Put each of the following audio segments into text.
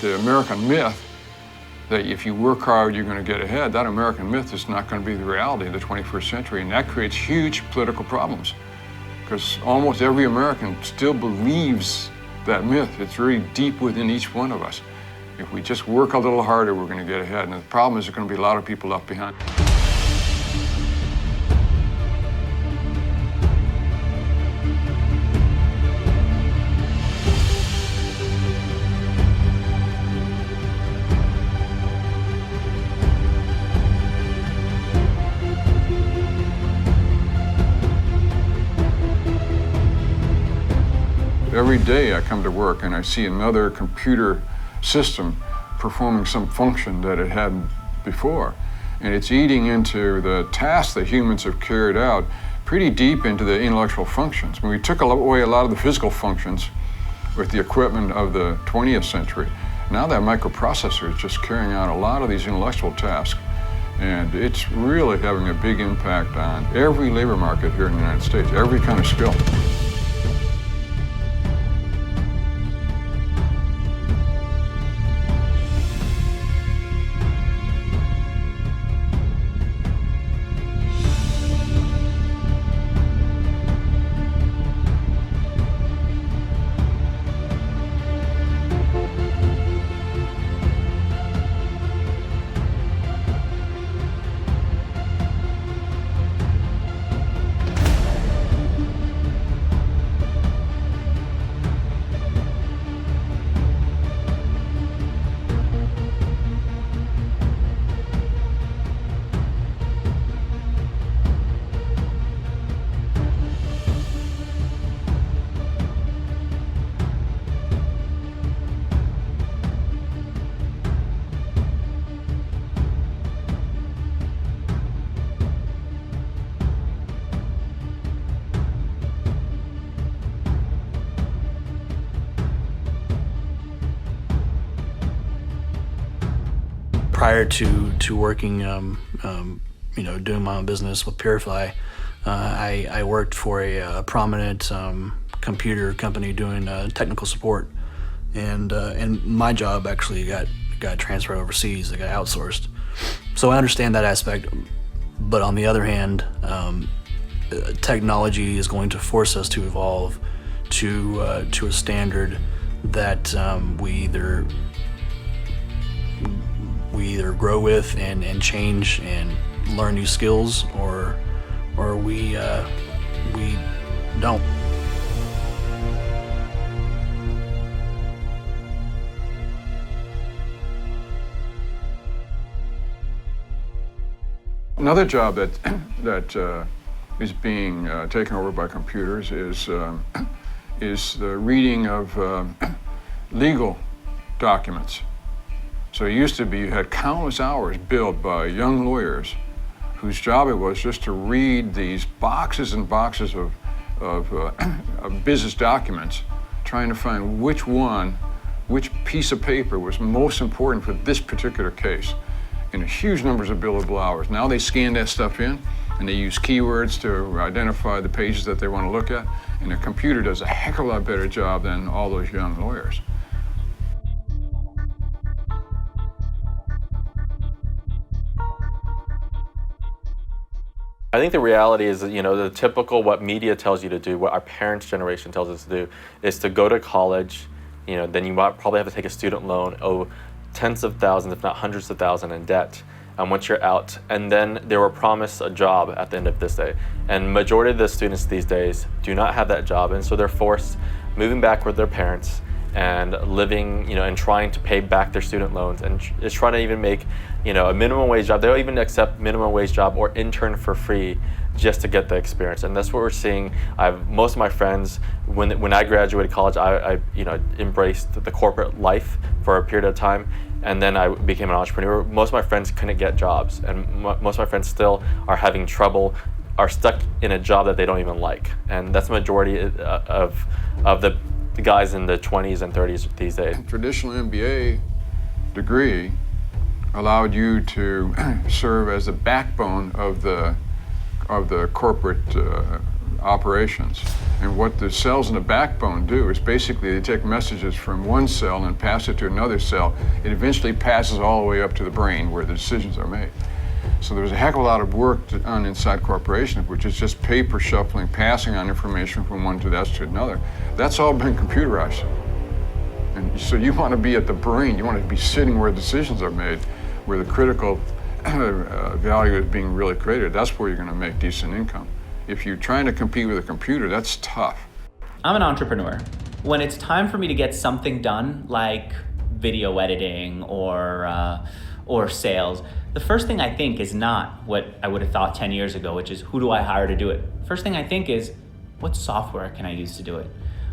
the American myth that if you work hard, you're going to get ahead, that American myth is not going to be the reality of the 21st century, and that creates huge political problems because almost every American still believes that myth. It's very deep within each one of us. If we just work a little harder, we're going to get ahead, and the problem is there's going to be a lot of people left behind. Every day I come to work and I see another computer system performing some function that it hadn't before. And it's eating into the tasks that humans have carried out pretty deep into the intellectual functions. When we took away a lot of the physical functions with the equipment of the 20th century, now that microprocessor is just carrying out a lot of these intellectual tasks. And it's really having a big impact on every labor market here in the United States, every kind of skill. Prior to working, doing my own business with Purify, I worked for a prominent computer company doing technical support, and my job actually got transferred overseas. It got outsourced, so I understand that aspect. But on the other hand, technology is going to force us to evolve to a standard that we either grow with and change and learn new skills, or we don't. Another job that is being taken over by computers is the reading of legal documents. So it used to be you had countless hours billed by young lawyers whose job it was just to read these boxes and boxes of business documents, trying to find which piece of paper was most important for this particular case. And huge numbers of billable hours. Now they scan that stuff in and they use keywords to identify the pages that they want to look at, and the computer does a heck of a lot better job than all those young lawyers. I think the reality is that, the typical what media tells you to do, what our parents' generation tells us to do, is to go to college, then you might probably have to take a student loan, owe tens of thousands, if not hundreds of thousands in debt once you're out. And then they were promised a job at the end of this day. And majority of the students these days do not have that job. And so they're forced moving back with their parents and living, and trying to pay back their student loans, and is trying to even make, a minimum wage job. They'll even accept minimum wage job or intern for free just to get the experience. And that's what we're seeing. Most of my friends, when I graduated college, I embraced the corporate life for a period of time, and then I became an entrepreneur. Most of my friends couldn't get jobs, and most of my friends still are having trouble, are stuck in a job that they don't even like. And that's the majority of the guys in the 20s and 30s these days. Traditional MBA degree allowed you to serve as the backbone of the corporate operations. And what the cells in the backbone do is basically they take messages from one cell and pass it to another cell. It eventually passes all the way up to the brain where the decisions are made. So there's a heck of a lot of work done inside corporations, which is just paper shuffling, passing on information from one desk to another. That's all been computerized. And so you want to be at the brain, you want to be sitting where decisions are made, where the critical value is being really created. That's where you're going to make decent income. If you're trying to compete with a computer, that's tough. I'm an entrepreneur. When it's time for me to get something done, like video editing or sales, the first thing I think is not what I would have thought 10 years ago, which is who do I hire to do it? First thing I think is what software can I use to do it?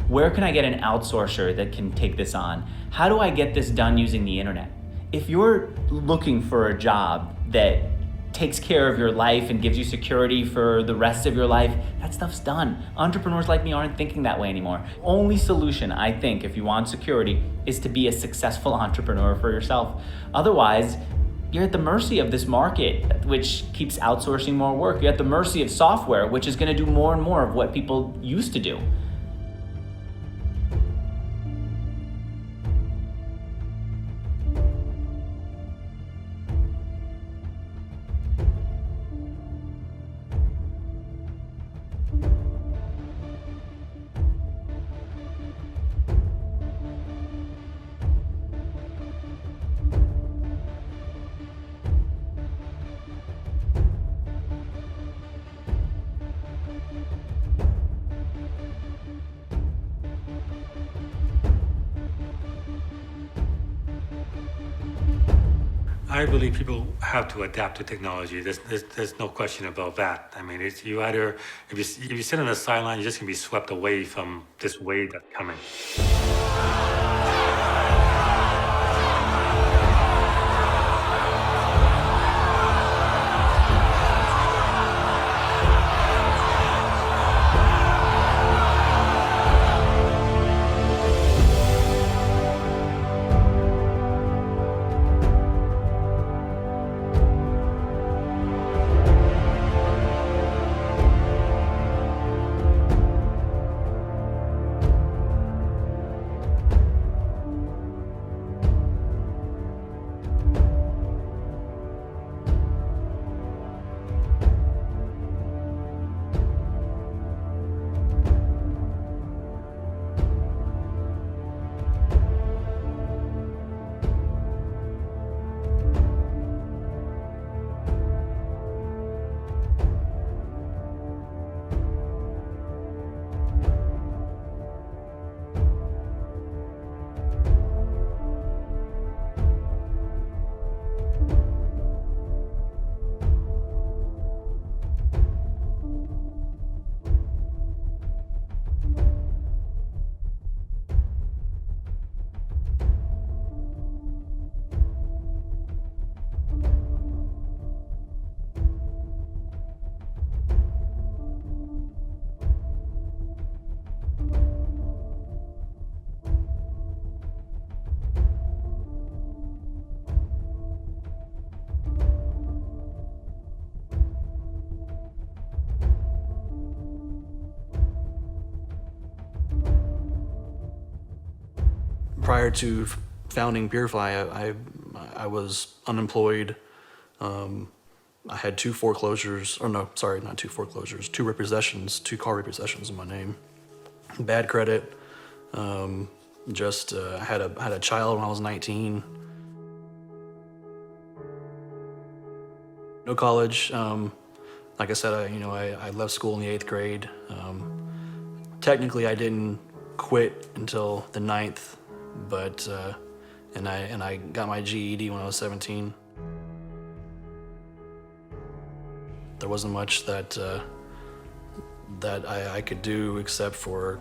Where can I get an outsourcer that can take this on? How do I get this done using the internet? If you're looking for a job that takes care of your life and gives you security for the rest of your life, that stuff's done. Entrepreneurs like me aren't thinking that way anymore. Only solution, I think, if you want security, is to be a successful entrepreneur for yourself. Otherwise, you're at the mercy of this market, which keeps outsourcing more work. You're at the mercy of software, which is going to do more and more of what people used to do. I believe people have to adapt to technology. There's no question about that. I mean, it's you either if you sit on the sideline, you're just gonna be swept away from this wave that's coming. Prior to founding Purify, I was unemployed. I had two foreclosures, or no, sorry, not two foreclosures, two repossessions, two car repossessions in my name. Bad credit. I had a child when I was 19. No college. Like I said, I left school in the 8th grade. Technically, I didn't quit until the 9th, but and I got my GED when I was 17. There wasn't much that I could do except for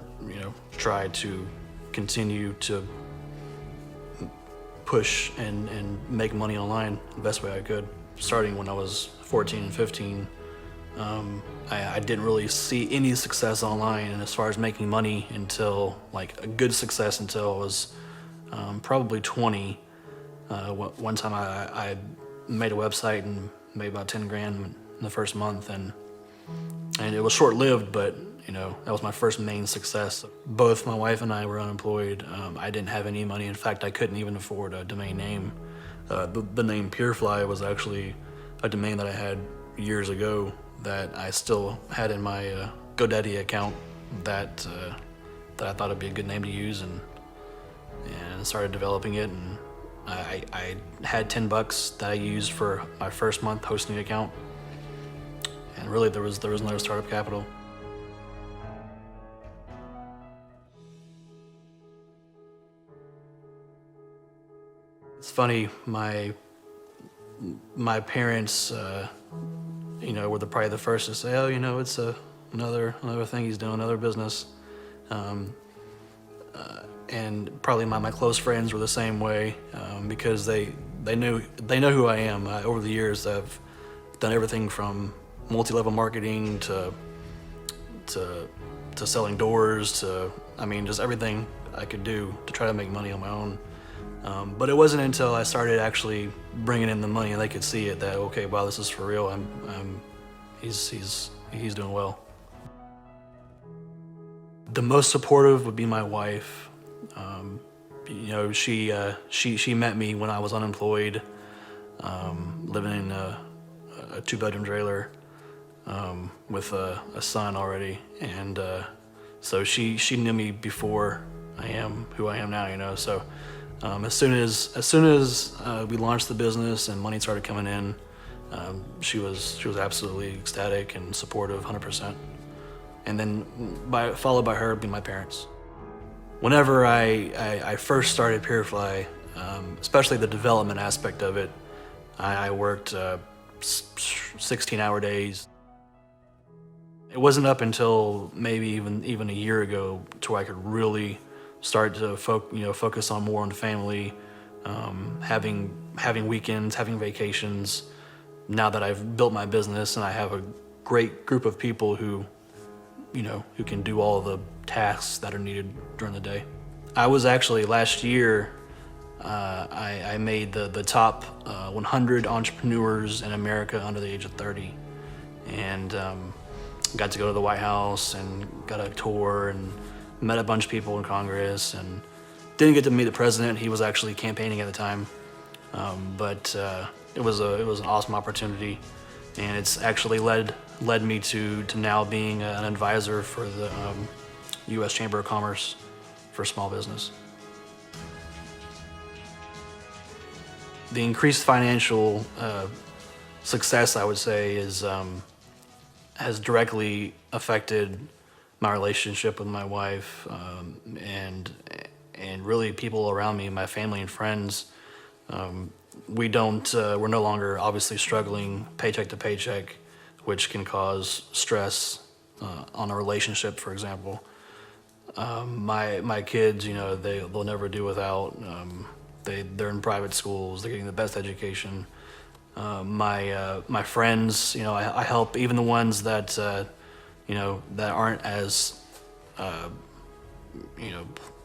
try to continue to push and make money online the best way I could. Starting when I was 14 and 15, I didn't really see any success online, and as far as making money until like a good success until I was probably 20. One time I made a website and made about 10 grand in the first month, and it was short-lived, but That was my first main success. Both my wife and I were unemployed. I didn't have any money. In fact, I couldn't even afford a domain name. The name Purefly was actually a domain that I had years ago that I still had in my GoDaddy account that I thought it'd be a good name to use, and started developing it. And I had $10 that I used for my first month hosting the account, and really there was no startup capital. It's funny, my parents, were probably the first to say, "Oh, it's another thing he's doing, another business," and probably my close friends were the same way, because they know who I am. Over the years, I've done everything from multi-level marketing to selling doors to just everything I could do to try to make money on my own. But it wasn't until I started actually bringing in the money and they could see it that, okay, wow, this is for real. He's doing well. The most supportive would be my wife. She met me when I was unemployed, living in a 2-bedroom trailer with a son already, and so she knew me before I am who I am now. So. As soon as we launched the business and money started coming in, she was absolutely ecstatic and supportive, 100%. And then followed by her would be my parents. Whenever I first started Purefly, especially the development aspect of it, I worked 16-hour days. It wasn't up until maybe even a year ago to where I could really start to focus on more on the family, having weekends, having vacations. Now that I've built my business and I have a great group of people who can do all of the tasks that are needed during the day. I was actually last year, I made the top 100 entrepreneurs in America under the age of 30, and got to go to the White House and got a tour and met a bunch of people in Congress, and didn't get to meet the president. He was actually campaigning at the time, but it was an awesome opportunity, and it's actually led me to now being an advisor for the U.S. Chamber of Commerce for small business. The increased financial success, I would say, has directly affected my relationship with my wife, and really people around me, my family and friends. We're no longer obviously struggling paycheck to paycheck, which can cause stress on a relationship, for example. My kids, they'll never do without. They're in private schools. They're getting the best education. My friends, I help even the ones that that aren't as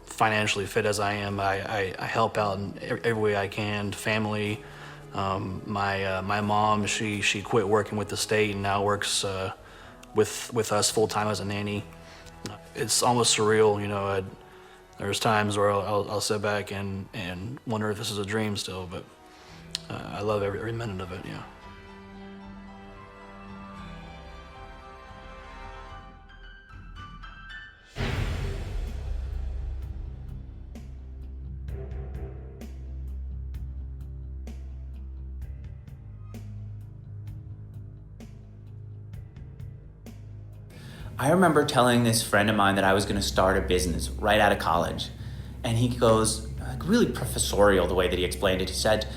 financially fit as I am. I help out in every way I can. Family. My mom, she quit working with the state and now works with us full time as a nanny. It's almost surreal, there's times where I'll sit back and wonder if this is a dream still, but I love every minute of it. Yeah. I remember telling this friend of mine that I was going to start a business right out of college. And he goes, really professorial the way that he explained it. He said,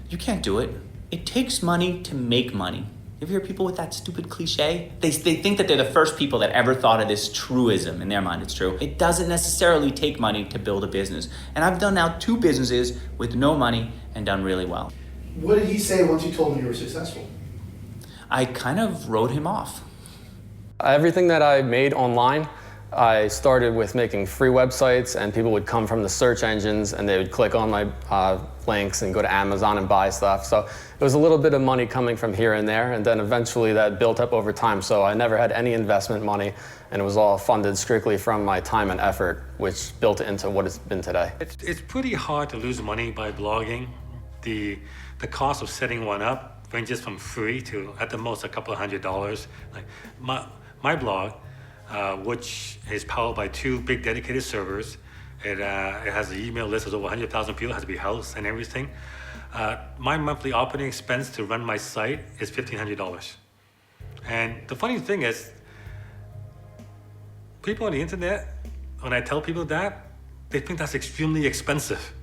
"You can't do it. It takes money to make money." You ever hear people with that stupid cliche? They think that they're the first people that ever thought of this truism. In their mind, it's true. It doesn't necessarily take money to build a business. And I've done now 2 businesses with no money and done really well. What did he say once you told him you were successful? I kind of wrote him off. Everything that I made online, I started with making free websites, and people would come from the search engines and they would click on my links and go to Amazon and buy stuff. So it was a little bit of money coming from here and there, and then eventually that built up over time. So I never had any investment money, and it was all funded strictly from my time and effort, which built it into what it's been today. It's pretty hard to lose money by blogging. The cost of setting one up ranges from free to at the most a couple of $100. Like my blog, which is powered by 2 big dedicated servers. It has an email list of over 100,000 people, it has to be housed and everything. My monthly operating expense to run my site is $1,500. And the funny thing is, people on the internet, when I tell people that, they think that's extremely expensive.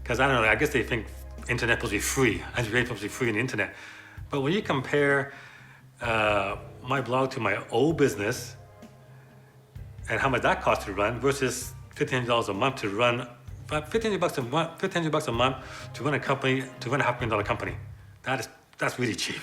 Because I don't know, I guess they think internet supposed to be free. It's supposed to be free on the internet. But when you compare my blog to my old business and how much that costs to run versus $1,500 a month to run, $1,500 a month to run a company, to run a $500,000 company. That's really cheap.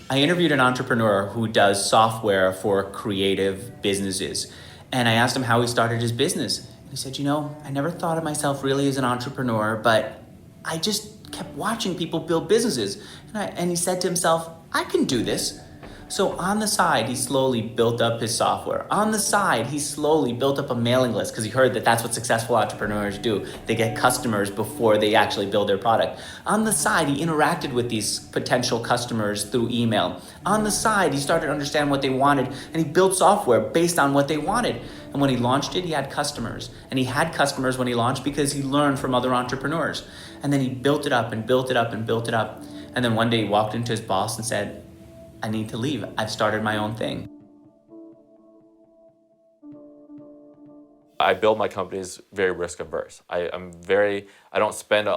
I interviewed an entrepreneur who does software for creative businesses. And I asked him how he started his business. And he said, I never thought of myself really as an entrepreneur, but I just kept watching people build businesses. And he said to himself, I can do this. So on the side, he slowly built up his software. On the side, he slowly built up a mailing list because he heard that that's what successful entrepreneurs do. They get customers before they actually build their product. On the side, he interacted with these potential customers through email. On the side, he started to understand what they wanted, and he built software based on what they wanted. And when he launched it, he had customers. And he had customers when he launched because he learned from other entrepreneurs. And then he built it up and built it up and built it up. And then one day he walked into his boss and said, I need to leave. I've started my own thing. I build my companies very risk averse. I don't spend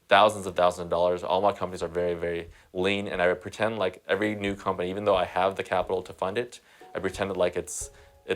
thousands of dollars. All my companies are very, very lean, and I pretend like every new company, even though I have the capital to fund it, I pretend like it's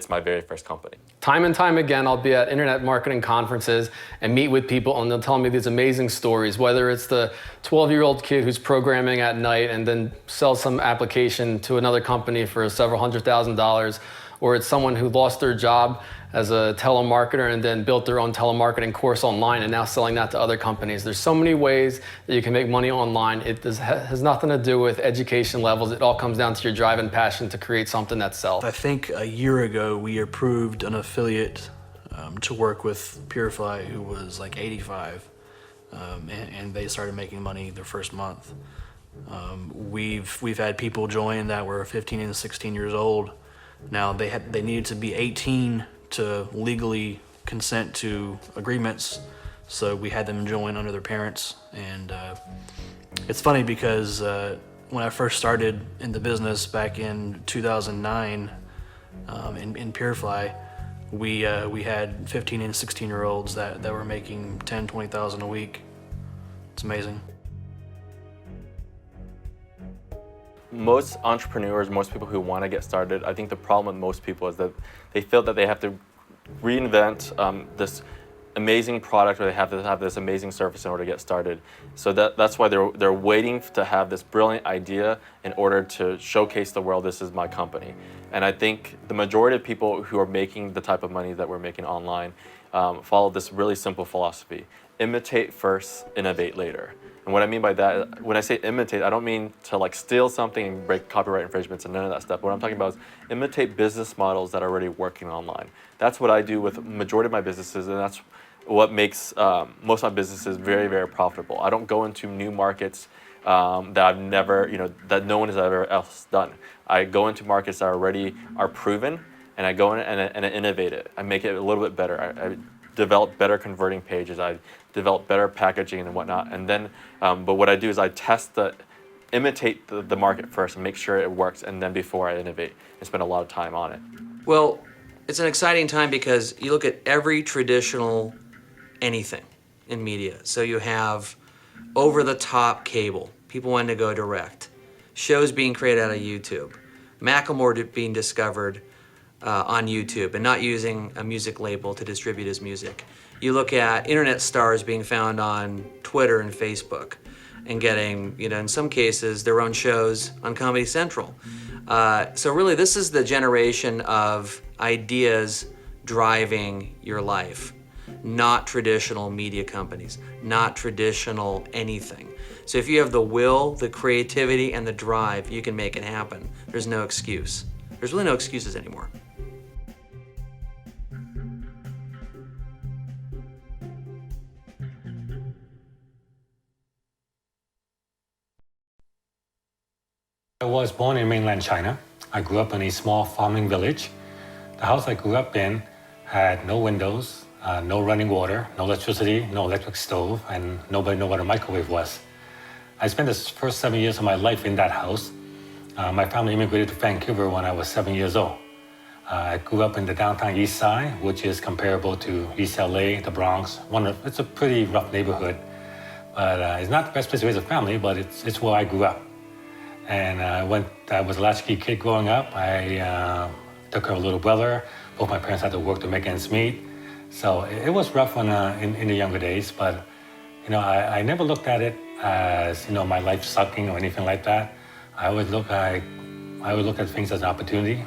my very first company. Time and time again, I'll be at internet marketing conferences and meet with people, and they'll tell me these amazing stories, whether it's the 12-year-old kid who's programming at night and then sells some application to another company for several $100,000, or it's someone who lost their job as a telemarketer and then built their own telemarketing course online and now selling that to other companies. There's so many ways that you can make money online. It has nothing to do with education levels. It all comes down to your drive and passion to create something that sells. I think a year ago we approved an affiliate to work with Purify who was like 85, and they started making money their first month. We've had people join that were 15 and 16 years old. Now they needed to be 18 to legally consent to agreements, so we had them join under their parents. And it's funny because when I first started in the business back in 2009 in Purify, we had 15 and 16-year-olds that were making $10,000, $20,000 a week. It's amazing. Most entrepreneurs, most people who want to get started, I think the problem with most people is that they feel that they have to reinvent this amazing product, or they have to have this amazing service in order to get started. So that's why they're waiting to have this brilliant idea in order to showcase the world, this is my company. And I think the majority of people who are making the type of money that we're making online follow this really simple philosophy: imitate first, innovate later. And what I mean by that, when I say imitate, I don't mean to like steal something and break copyright infringements and none of that stuff. What I'm talking about is imitate business models that are already working online. That's what I do with the majority of my businesses, and that's what makes most of my businesses very, very profitable. I don't go into new markets that I've never, that no one has ever else done. I go into markets that already are proven, and I go in and I innovate it. I make it a little bit better. I develop better converting pages. I develop better packaging and whatnot. And then, but what I do is I imitate the market first and make sure it works, and then before I innovate and spend a lot of time on it. Well, it's an exciting time because you look at every traditional anything in media. So you have over-the-top cable, people wanting to go direct, shows being created out of YouTube, Macklemore being discovered on YouTube and not using a music label to distribute his music. You look at internet stars being found on Twitter and Facebook and getting, in some cases, their own shows on Comedy Central. So really, this is the generation of ideas driving your life. not traditional media companies, not traditional anything. So if you have the will, the creativity, and the drive, you can make it happen. There's no excuse. There's really no excuses anymore. I was born in mainland China. I grew up in a small farming village. The house I grew up in had no windows, no running water, no electricity, no electric stove, and nobody knew what a microwave was. I spent the first 7 years of my life in that house. My family immigrated to Vancouver when I was 7 years old. I grew up in the downtown east side, which is comparable to East LA, the Bronx. It's a pretty rough neighborhood, but it's not the best place to raise a family, but it's where I grew up. And when I was a latchkey kid growing up, I took care of a little brother. Both my parents had to work to make ends meet. So it was rough in the younger days, but I never looked at it as my life sucking or anything like that. I would look at things as an opportunity.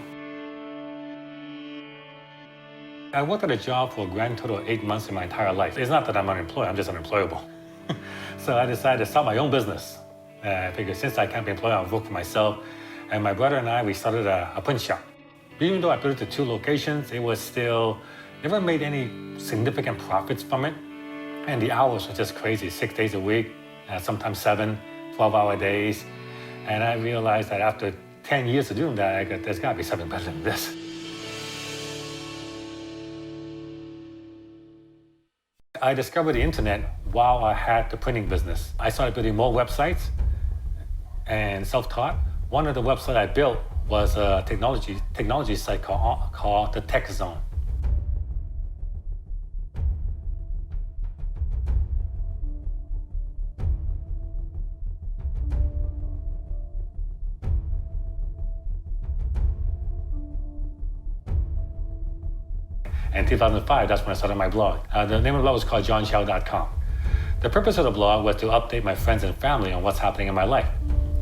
I worked at a job for a grand total of 8 months in my entire life. It's not that I'm unemployed, I'm just unemployable. So I decided to start my own business. I figured since I can't be employed, I'll work for myself. And my brother and I, we started a print shop. Even though I built it to 2 locations, it was still, never made any significant profits from it. And the hours were just crazy, 6 days a week, sometimes 7, 12-hour days. And I realized that after 10 years of doing that, there's gotta be something better than this. I discovered the internet while I had the printing business. I started building more websites and self-taught. One of the websites I built was a technology site called the Tech Zone. In 2005, that's when I started my blog. The name of the blog was called johnchow.com. The purpose of the blog was to update my friends and family on what's happening in my life.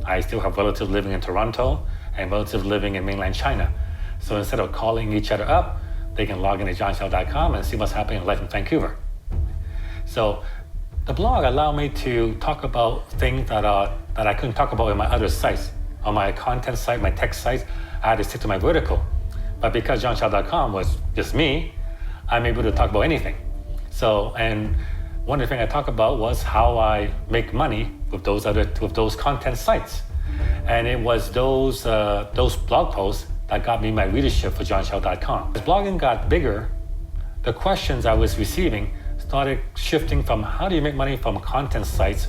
I still have relatives living in Toronto and relatives living in mainland China. So instead of calling each other up, they can log into johnchow.com and see what's happening in life in Vancouver. So the blog allowed me to talk about things that I couldn't talk about in my other sites. On my content site, my tech sites, I had to stick to my vertical. But because johnchow.com was just me, I'm able to talk about anything. So, and one of the things I talked about was how I make money with those content sites. And it was those blog posts that got me my readership for johnchow.com. As blogging got bigger, the questions I was receiving started shifting from how do you make money from content sites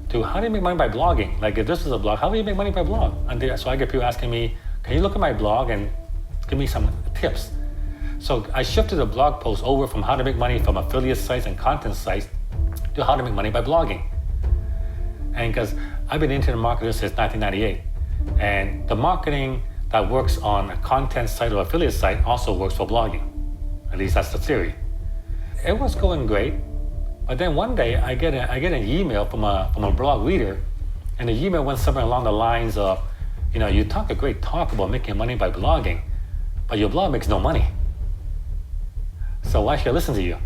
to how do you make money by blogging? Like if this is a blog, how do you make money by blog? And so I get people asking me, can you look at my blog and give me some tips? So I shifted the blog post over from how to make money from affiliate sites and content sites to how to make money by blogging. And because I've been internet marketer since 1998, and the marketing that works on a content site or affiliate site also works for blogging. At least that's the theory. It was going great, but then one day I get an email from a blog reader, and the email went somewhere along the lines of, you talk a great talk about making money by blogging, but your blog makes no money. So why should I listen to you?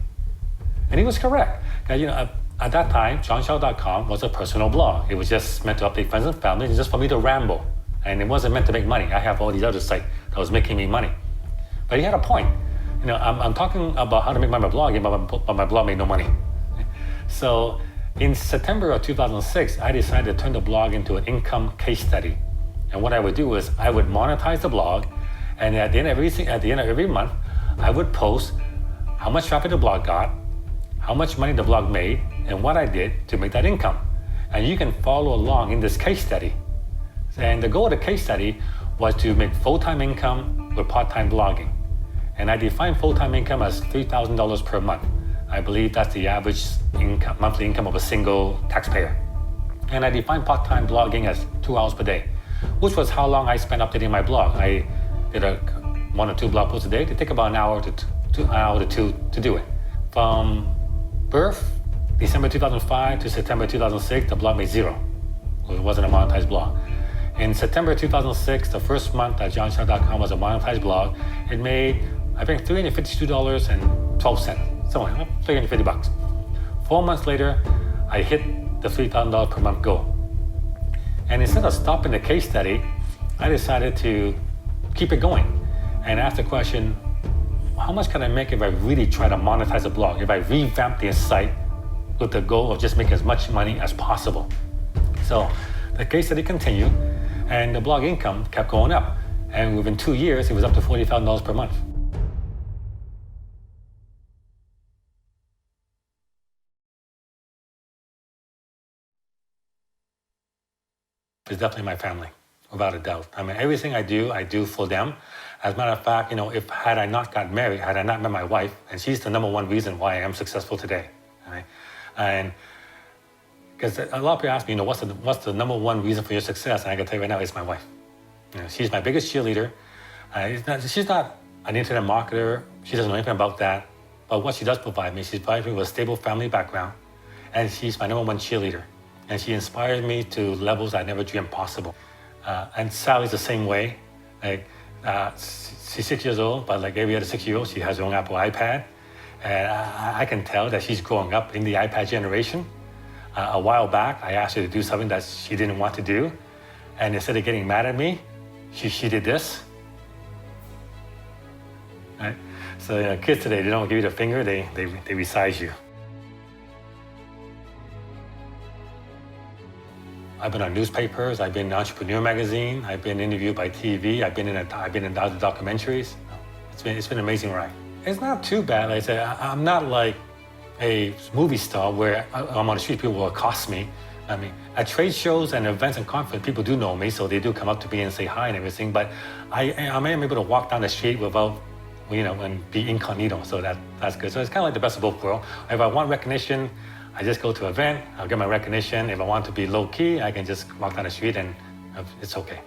And he was correct. At that time, johnchow.com was a personal blog. It was just meant to update friends and family, and just for me to ramble. And it wasn't meant to make money. I have all these other sites that was making me money. But he had a point. I'm talking about how to make money by blogging, but my blog made no money. So in September of 2006, I decided to turn the blog into an income case study. And what I would do is I would monetize the blog, and at the end of every month, I would post how much traffic the blog got, how much money the blog made, and what I did to make that income. And you can follow along in this case study. And the goal of the case study was to make full-time income with part-time blogging. And I define full-time income as $3,000 per month. I believe that's the average monthly income of a single taxpayer. And I define part-time blogging as 2 hours per day, which was how long I spent updating my blog. I did 1 or 2 blog posts a day. They take about an hour to 2 to do it. From birth, December 2005 to September 2006, the blog made $0. It wasn't a monetized blog. In September 2006, the first month that johnchow.com was a monetized blog, it made, I think, $352.12. So $350. 4 months later, I hit the $3,000 per month goal. And instead of stopping the case study, I decided to keep it going and ask the question, how much can I make if I really try to monetize a blog, if I revamp the site with the goal of just making as much money as possible? So the case study continued, and the blog income kept going up. And within 2 years, it was up to $40,000 per month. It's definitely my family, without a doubt. I mean, everything I do for them. As a matter of fact, if had I not got married, had I not met my wife, and she's the number one reason why I am successful today. Right? And because a lot of people ask me, what's the number one reason for your success? And I can tell you right now, it's my wife. She's my biggest cheerleader. She's not an internet marketer. She doesn't know anything about that. But what she does provide me, she provides me with a stable family background, and she's my number one cheerleader. And she inspires me to levels I never dreamed possible. And Sally's the same way. She's 6 years old, but like every other 6-year-old, she has her own Apple iPad. And I can tell that she's growing up in the iPad generation. A while back, I asked her to do something that she didn't want to do. And instead of getting mad at me, she did this. Right? So kids today, they don't give you the finger, they resize you. I've been on newspapers, I've been in Entrepreneur magazine, I've been interviewed by TV, I've been in other documentaries. It's been an amazing ride. It's not too bad. Like I said, I'm not like a movie star where I'm on the street, people will accost me. I mean, at trade shows and events and conferences, people do know me, so they do come up to me and say hi and everything, but I am able to walk down the street without, and be incognito, so that's good. So it's kind of like the best of both worlds. If I want recognition, I just go to an event, I'll get my recognition. If I want to be low-key, I can just walk down the street and it's okay.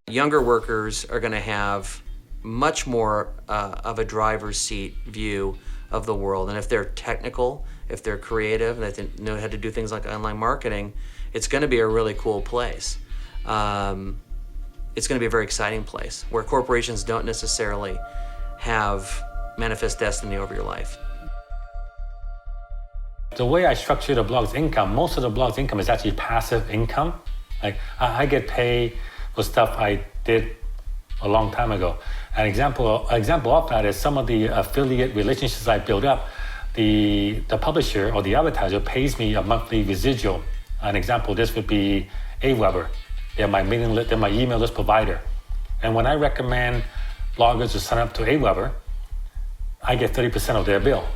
Younger workers are going to have much more of a driver's seat view of the world. And if they're technical, if they're creative, and they know how to do things like online marketing, it's going to be a really cool place. It's going to be a very exciting place where corporations don't necessarily have manifest destiny over your life. The way I structure the blog's income, most of the blog's income is actually passive income. Like I get paid for stuff I did a long time ago. An example of that is some of the affiliate relationships I built up. The publisher or the advertiser pays me a monthly residual. An example of this would be Aweber. They're my mailing list, they're my email list provider. And when I recommend bloggers to sign up to Aweber, I get 30% of their bill.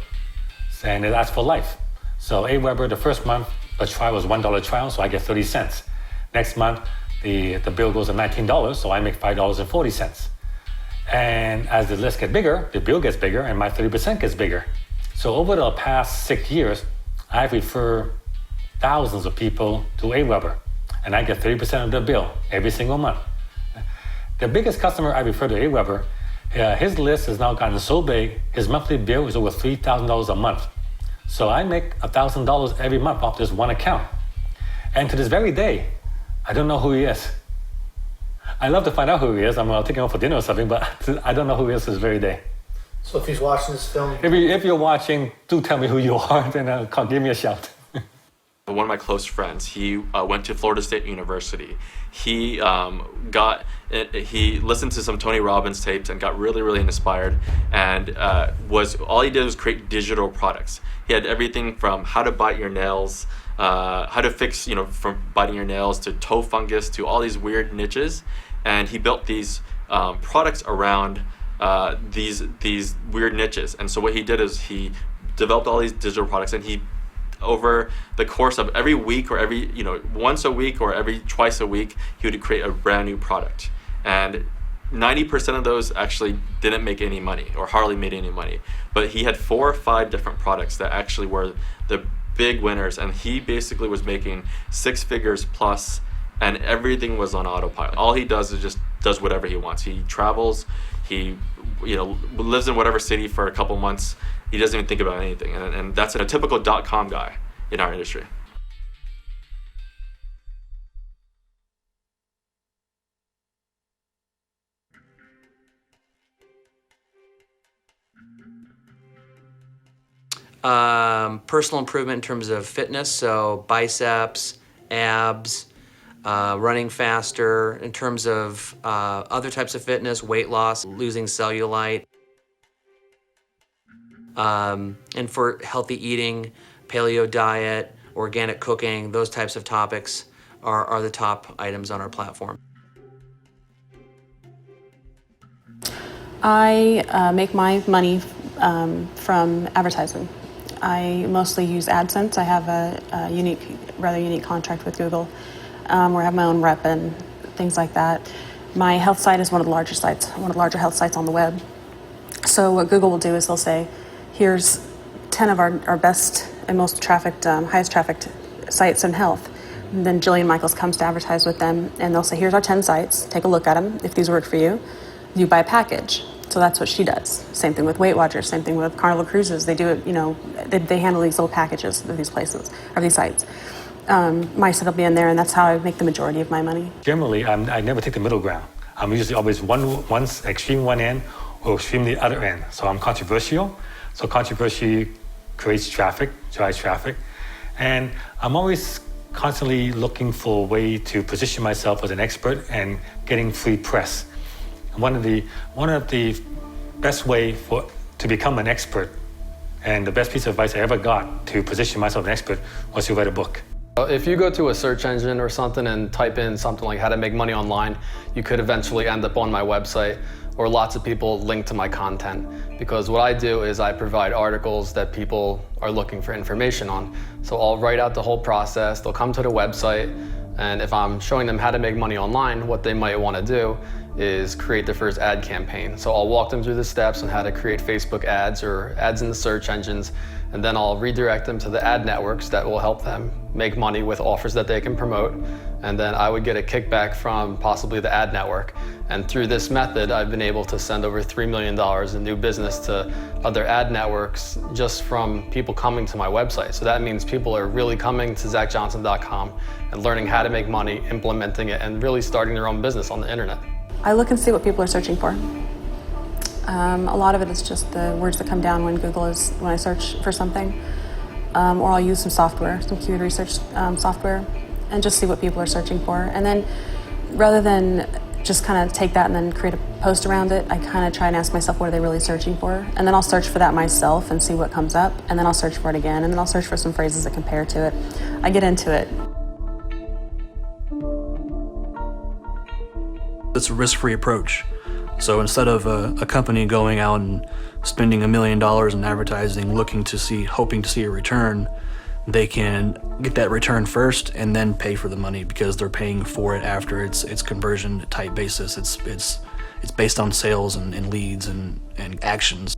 And that's for life. So Aweber, the first month, the trial was $1 trial, so I get 30 cents. Next month, the bill goes to $19, so I make $5.40. And as the list gets bigger, the bill gets bigger, and my 30% gets bigger. So over the past 6 years, I've referred thousands of people to Aweber, and I get 30% of their bill every single month. The biggest customer I referred to Aweber, his list has now gotten so big, his monthly bill is over $3,000 a month. So I make $1,000 every month off this one account. And to this very day, I don't know who he is. I love to find out who he is. I'll take him out for dinner or something, but I don't know who he is to this very day. So if he's watching this film... If you're watching, do tell me who you are, then give me a shout. One of my close friends, he went to Florida State University. He listened to some Tony Robbins tapes and got really, really inspired. And all he did was create digital products. He had everything from how to bite your nails, how to fix, from biting your nails to toe fungus to all these weird niches. And he built these products around these weird niches. And so what he did is he developed all these digital products, and he, over the course of every week or every, once a week or every twice a week, he would create a brand new product. And 90% of those actually didn't make any money or hardly made any money. But he had 4 or 5 different products that actually were the big winners, and he basically was making 6 figures plus, and everything was on autopilot. All he does is just does whatever he wants. He travels, he lives in whatever city for a couple months, He doesn't even think about anything, and that's a typical .com guy in our industry. Personal improvement in terms of fitness, so biceps, abs, running faster. In terms of other types of fitness, weight loss, losing cellulite. And for healthy eating, paleo diet, organic cooking, those types of topics are the top items on our platform. I make my money from advertising. I mostly use AdSense. I have a rather unique contract with Google where I have my own rep and things like that. My health site is one of the larger health sites on the web. So what Google will do is they'll say, here's 10 of our best and most trafficked, highest trafficked sites in health. And then Jillian Michaels comes to advertise with them, and they'll say, here's our 10 sites, take a look at them. If these work for you, you buy a package. So that's what she does. Same thing with Weight Watchers, same thing with Carnival Cruises. They do it, they handle these little packages of these places, or these sites. My site will be in there, and that's how I make the majority of my money. Generally, I never take the middle ground. I'm usually always one extreme one end or extreme the other end. So I'm controversial. So controversy creates traffic, drives traffic. And I'm always constantly looking for a way to position myself as an expert and getting free press. One of the best way to become an expert, and the best piece of advice I ever got to position myself as an expert, was to write a book. If you go to a search engine or something and type in something like how to make money online, you could eventually end up on my website, or lots of people link to my content. Because what I do is I provide articles that people are looking for information on. So I'll write out the whole process, they'll come to the website, and if I'm showing them how to make money online, what they might want to do is create their first ad campaign. So I'll walk them through the steps on how to create Facebook ads or ads in the search engines, and then I'll redirect them to the ad networks that will help them make money with offers that they can promote. And then I would get a kickback from possibly the ad network. And through this method, I've been able to send over $3 million in new business to other ad networks just from people coming to my website. So that means people are really coming to ZachJohnson.com and learning how to make money, implementing it, and really starting their own business on the internet. I look and see what people are searching for. A lot of it is just the words that come down when I search for something. Or I'll use some software, some keyword research software, and just see what people are searching for. And then rather than just kind of take that and then create a post around it, I kind of try and ask myself, what are they really searching for? And then I'll search for that myself and see what comes up, and then I'll search for it again, and then I'll search for some phrases that compare to it. I get into it. It's a risk-free approach. So instead of a company going out and spending $1 million in advertising, hoping to see a return, they can get that return first and then pay for the money because they're paying for it after it's conversion type basis. It's based on sales and leads and actions.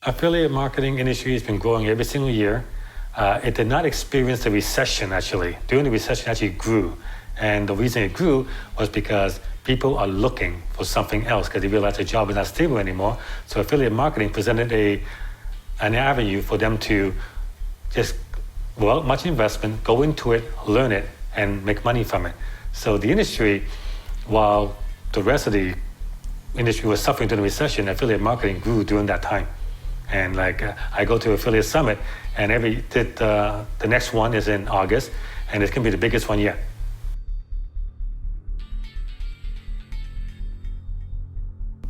Affiliate marketing industry has been growing every single year. It did not experience the recession actually. During the recession, it actually grew. And the reason it grew was because people are looking for something else because they realize their job is not stable anymore. So affiliate marketing presented an avenue for them to just, without much investment, go into it, learn it, and make money from it. So the industry, while the rest of the industry was suffering during the recession, affiliate marketing grew during that time. And I go to Affiliate Summit, and the next one is in August, and it's going to be the biggest one yet.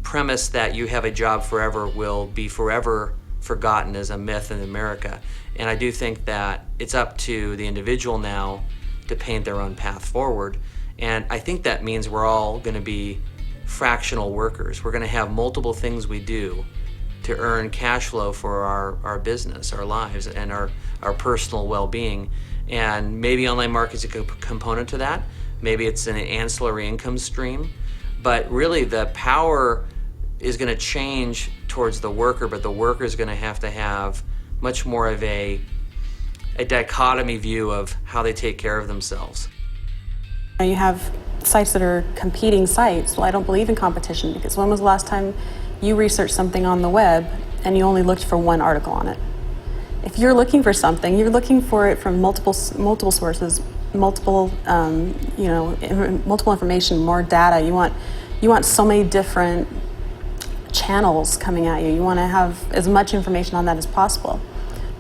Premise that you have a job forever will be forever forgotten as a myth in America. And I do think that it's up to the individual now to paint their own path forward. And I think that means we're all going to be fractional workers. We're going to have multiple things we do to earn cash flow for our business, our lives, and our personal well-being. And maybe online marketing is a component to that. Maybe it's an ancillary income stream. But really the power is going to change towards the worker, but the worker is going to have much more of a dichotomy view of how they take care of themselves. You have sites that are competing sites. Well, I don't believe in competition, because when was the last time you researched something on the web and you only looked for one article on it? If you're looking for something, you're looking for it from multiple sources, multiple information, more data. You want so many different channels coming at you. You want to have as much information on that as possible.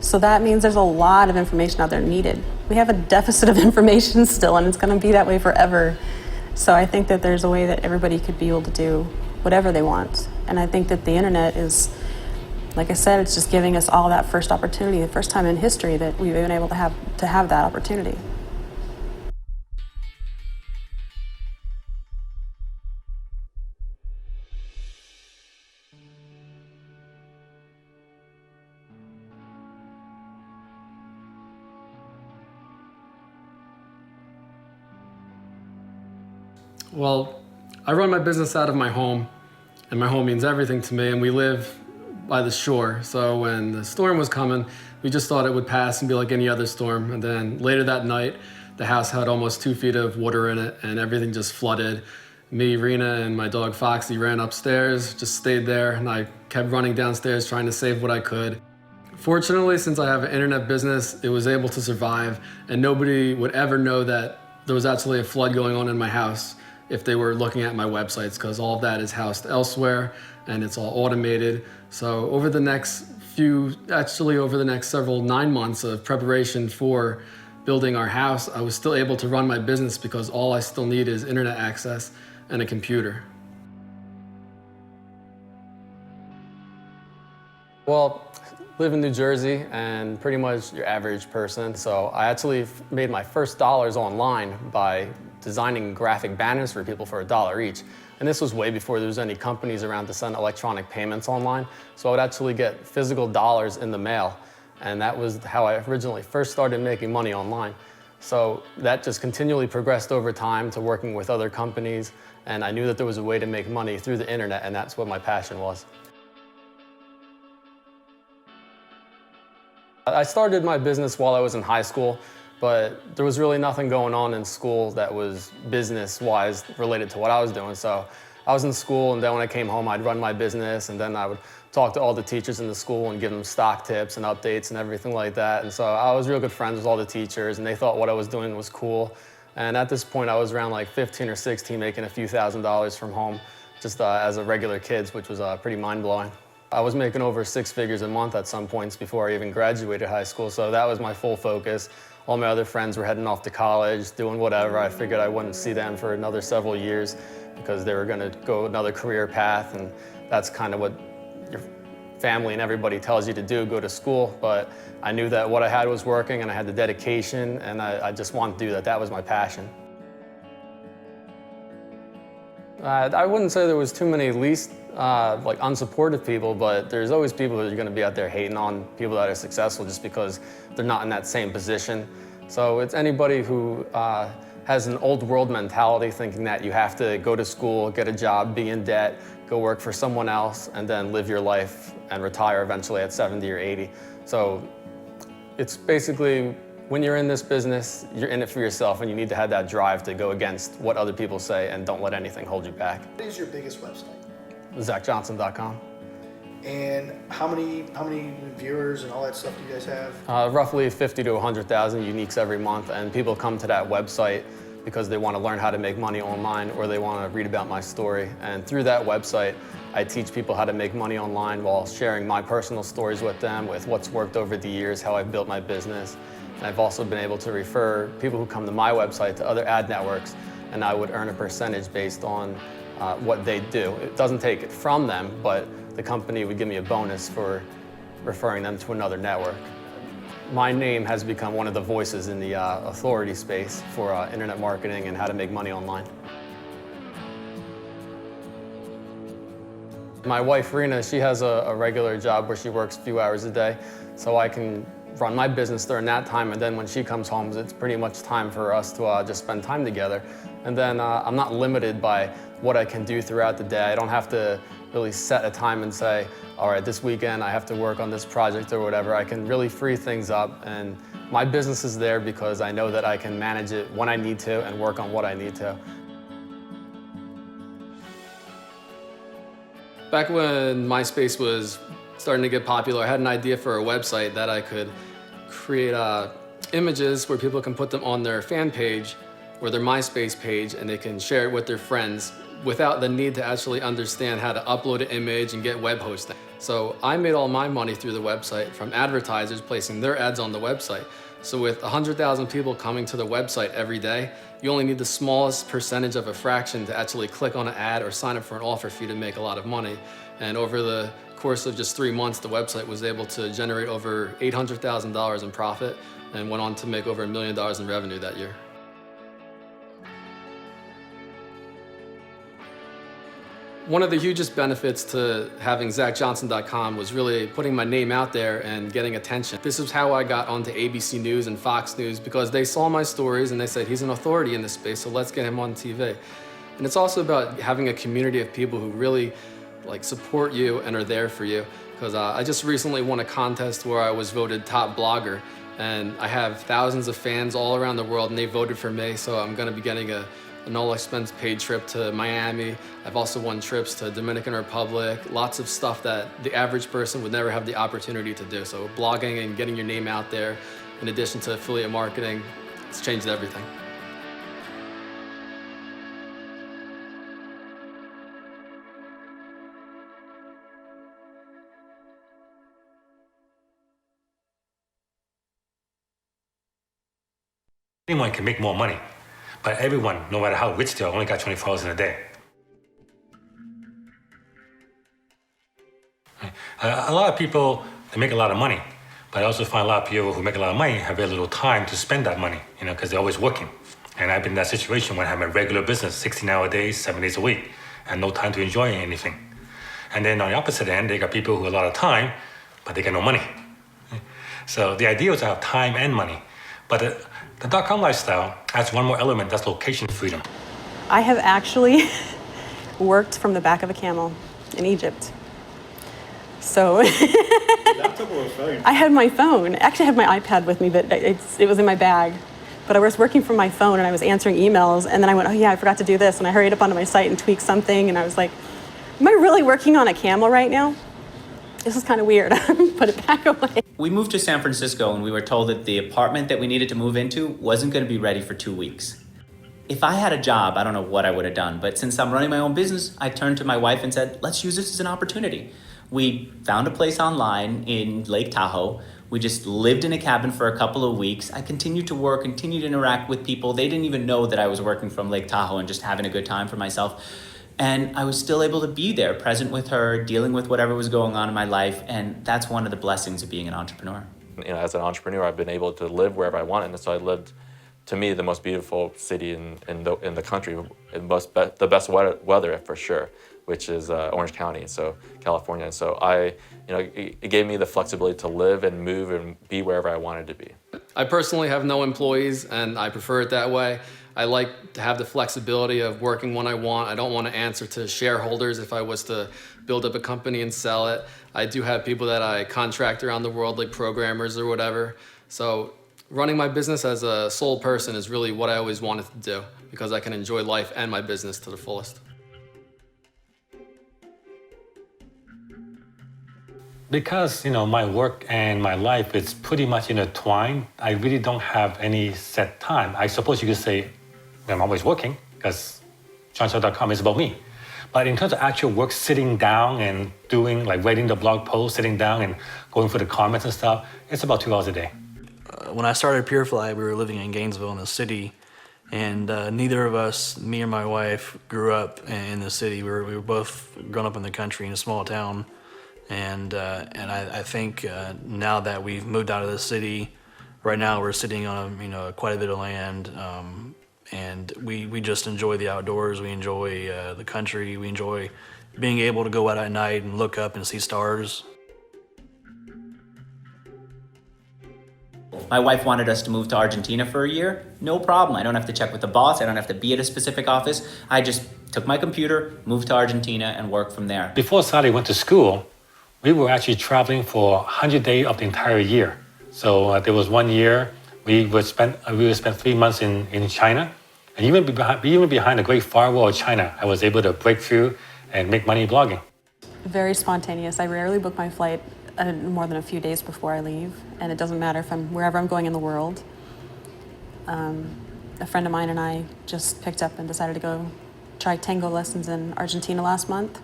So that means there's a lot of information out there needed. We have a deficit of information still, and it's going to be that way forever. So I think that there's a way that everybody could be able to do whatever they want. And I think that the internet is, like I said, it's just giving us all that first opportunity, the first time in history that we've been able to have that opportunity. Well, I run my business out of my home, and my home means everything to me, and we live by the shore. So when the storm was coming, we just thought it would pass and be like any other storm. And then later that night, the house had almost 2 feet of water in it, and everything just flooded. Me, Rena, and my dog Foxy ran upstairs, just stayed there, and I kept running downstairs trying to save what I could. Fortunately, since I have an internet business, it was able to survive, and nobody would ever know that there was actually a flood going on in my house if they were looking at my websites, because all of that is housed elsewhere and it's all automated. So over the next several 9 months of preparation for building our house, I was still able to run my business because all I still need is internet access and a computer. Well, I live in New Jersey and pretty much your average person. So I actually made my first dollars online by designing graphic banners for people for $1 each. And this was way before there was any companies around to send electronic payments online. So I would actually get physical dollars in the mail. And that was how I originally first started making money online. So that just continually progressed over time to working with other companies. And I knew that there was a way to make money through the internet, and that's what my passion was. I started my business while I was in high school, but there was really nothing going on in school that was business-wise related to what I was doing. So I was in school, and then when I came home, I'd run my business, and then I would talk to all the teachers in the school and give them stock tips and updates and everything like that. And so I was real good friends with all the teachers, and they thought what I was doing was cool. And at this point, I was around like 15 or 16, making a few $1,000s from home, just as a regular kid, which was pretty mind-blowing. I was making over 6 figures a month at some points before I even graduated high school, so that was my full focus. All my other friends were heading off to college, doing whatever. I figured I wouldn't see them for another several years because they were going to go another career path, and that's kind of what your family and everybody tells you to do, go to school. But I knew that what I had was working, and I had the dedication, and I just wanted to do that. That was my passion. I wouldn't say there was too many like unsupportive people, but there's always people that are going to be out there hating on people that are successful just because they're not in that same position. So it's anybody who has an old world mentality, thinking that you have to go to school, get a job, be in debt, go work for someone else, and then live your life and retire eventually at 70 or 80. So it's basically, when you're in this business, you're in it for yourself, and you need to have that drive to go against what other people say and don't let anything hold you back. What is your biggest website? ZachJohnson.com. And how many viewers and all that stuff do you guys have? Roughly 50 to 100,000 uniques every month, and people come to that website because they want to learn how to make money online, or they want to read about my story. And through that website, I teach people how to make money online while sharing my personal stories with them, with what's worked over the years, how I've built my business. And I've also been able to refer people who come to my website to other ad networks, and I would earn a percentage based on what they do. It doesn't take it from them, but the company would give me a bonus for referring them to another network. My name has become one of the voices in the authority space for internet marketing and how to make money online. My wife, Rena, she has a regular job where she works a few hours a day, so I can run my business during that time, and then when she comes home, it's pretty much time for us to just spend time together. And then I'm not limited by what I can do throughout the day. I don't have to really set a time and say, all right, this weekend I have to work on this project or whatever. I can really free things up, and My business is there because I know that I can manage it when I need to and work on what I need to. Back when MySpace was starting to get popular, I had an idea for a website that I could create images where people can put them on their fan page or their MySpace page, and they can share it with their friends without the need to actually understand how to upload an image and get web hosting. So I made all my money through the website from advertisers placing their ads on the website. So with 100,000 people coming to the website every day, you only need the smallest percentage of a fraction to actually click on an ad or sign up for an offer for you to make a lot of money. And over the course of just 3 months, the website was able to generate over $800,000 in profit and went on to make over $1 million in revenue that year. One of the hugest benefits to having ZachJohnson.com was really putting my name out there and getting attention. This is how I got onto ABC News and Fox News, because they saw my stories and they said, he's an authority in this space, so let's get him on TV. And it's also about having a community of people who really support you and are there for you. Because I just recently won a contest where I was voted top blogger, and I have thousands of fans all around the world and they voted for me, so I'm going to be getting an all-expense paid trip to Miami. I've also won trips to Dominican Republic, lots of stuff that the average person would never have the opportunity to do. So blogging and getting your name out there, in addition to affiliate marketing, it's changed everything. Anyone can make more money, but everyone, no matter how rich they are, only got 24 hours in a day. A lot of people, they make a lot of money, but I also find a lot of people who make a lot of money have very little time to spend that money, because they're always working. And I've been in that situation when I have a regular business, 16-hour days, 7 days a week, and no time to enjoy anything. And then on the opposite end, they got people who have a lot of time, but they got no money. So the idea is to have time and money. But the .com lifestyle adds one more element, that's location freedom. I have actually worked from the back of a camel in Egypt. So I had my phone. Actually, I had my iPad with me, but it was in my bag. But I was working from my phone and I was answering emails, and then I went, oh yeah, I forgot to do this, and I hurried up onto my site and tweaked something, and I was like, am I really working on a camel right now? This is kind of weird. Put it back away. We moved to San Francisco and we were told that the apartment that we needed to move into wasn't going to be ready for 2 weeks. If I had a job, I don't know what I would have done, but since I'm running my own business, I turned to my wife and said, let's use this as an opportunity. We found a place online in Lake Tahoe. We just lived in a cabin for a couple of weeks. I continued to work, continued to interact with people. They didn't even know that I was working from Lake Tahoe and just having a good time for myself. And I was still able to be there, present with her, dealing with whatever was going on in my life. And that's one of the blessings of being an entrepreneur. As an entrepreneur, I've been able to live wherever I want. And so I lived, to me, the most beautiful city in the country, the best weather for sure, which is Orange County, so California. And so it gave me the flexibility to live and move and be wherever I wanted to be. I personally have no employees, and I prefer it that way. I like to have the flexibility of working when I want. I don't want to answer to shareholders if I was to build up a company and sell it. I do have people that I contract around the world, like programmers or whatever. So running my business as a sole person is really what I always wanted to do, because I can enjoy life and my business to the fullest. Because, my work and my life is pretty much intertwined, I really don't have any set time. I suppose you could say I'm always working, because JohnShow.com is about me. But in terms of actual work, sitting down and doing, writing the blog post, sitting down and going for the comments and stuff, it's about 2 hours a day. When I started PureFly, we were living in Gainesville in the city, and neither of us, me or my wife, grew up in the city. We were both grown up in the country in a small town. And I think now that we've moved out of the city, right now we're sitting on quite a bit of land, and we just enjoy the outdoors. We enjoy the country. We enjoy being able to go out at night and look up and see stars. My wife wanted us to move to Argentina for a year. No problem. I don't have to check with the boss. I don't have to be at a specific office. I just took my computer, moved to Argentina, and worked from there. Before Sally went to school, we were actually traveling for 100 days of the entire year. So there was 1 year We would spend 3 months in China, and even behind the Great Firewall of China, I was able to break through and make money blogging. Very spontaneous. I rarely book my flight more than a few days before I leave, and it doesn't matter if I'm wherever I'm going in the world. A friend of mine and I just picked up and decided to go try tango lessons in Argentina last month.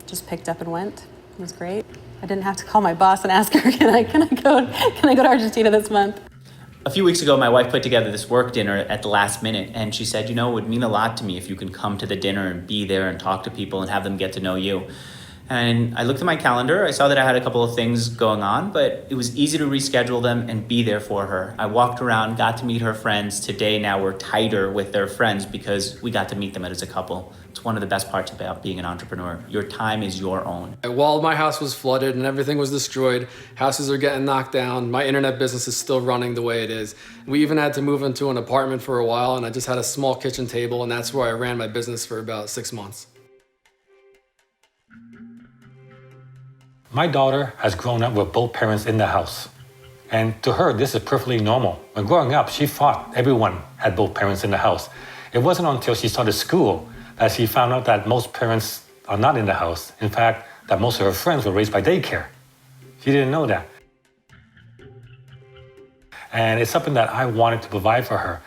Just picked up and went. It was great. I didn't have to call my boss and ask her, can I go to Argentina this month? A few weeks ago, my wife put together this work dinner at the last minute, and she said, it would mean a lot to me if you can come to the dinner and be there and talk to people and have them get to know you. And I looked at my calendar. I saw that I had a couple of things going on, but it was easy to reschedule them and be there for her. I walked around, got to meet her friends. Today, now we're tighter with their friends because we got to meet them as a couple. It's one of the best parts about being an entrepreneur. Your time is your own. While my house was flooded and everything was destroyed, houses are getting knocked down, my internet business is still running the way it is. We even had to move into an apartment for a while, and I just had a small kitchen table, and that's where I ran my business for about 6 months. My daughter has grown up with both parents in the house. And to her, this is perfectly normal. When growing up, she thought everyone had both parents in the house. It wasn't until she started school that she found out that most parents are not in the house. In fact, that most of her friends were raised by daycare. She didn't know that. And it's something that I wanted to provide for her.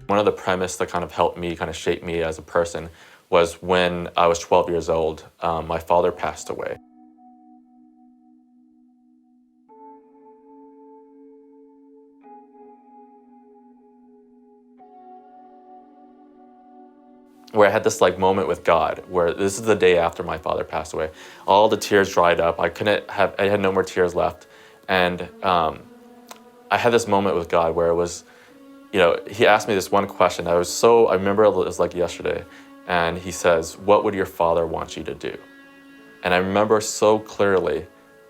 One of the premise that kind of helped me, kind of shape me as a person, was when I was 12 years old, my father passed away. Where I had this moment with God, where this is the day after my father passed away. All the tears dried up. I had no more tears left. And I had this moment with God where it was, he asked me this one question. I remember it was like yesterday. And he says, what would your father want you to do? And I remember so clearly,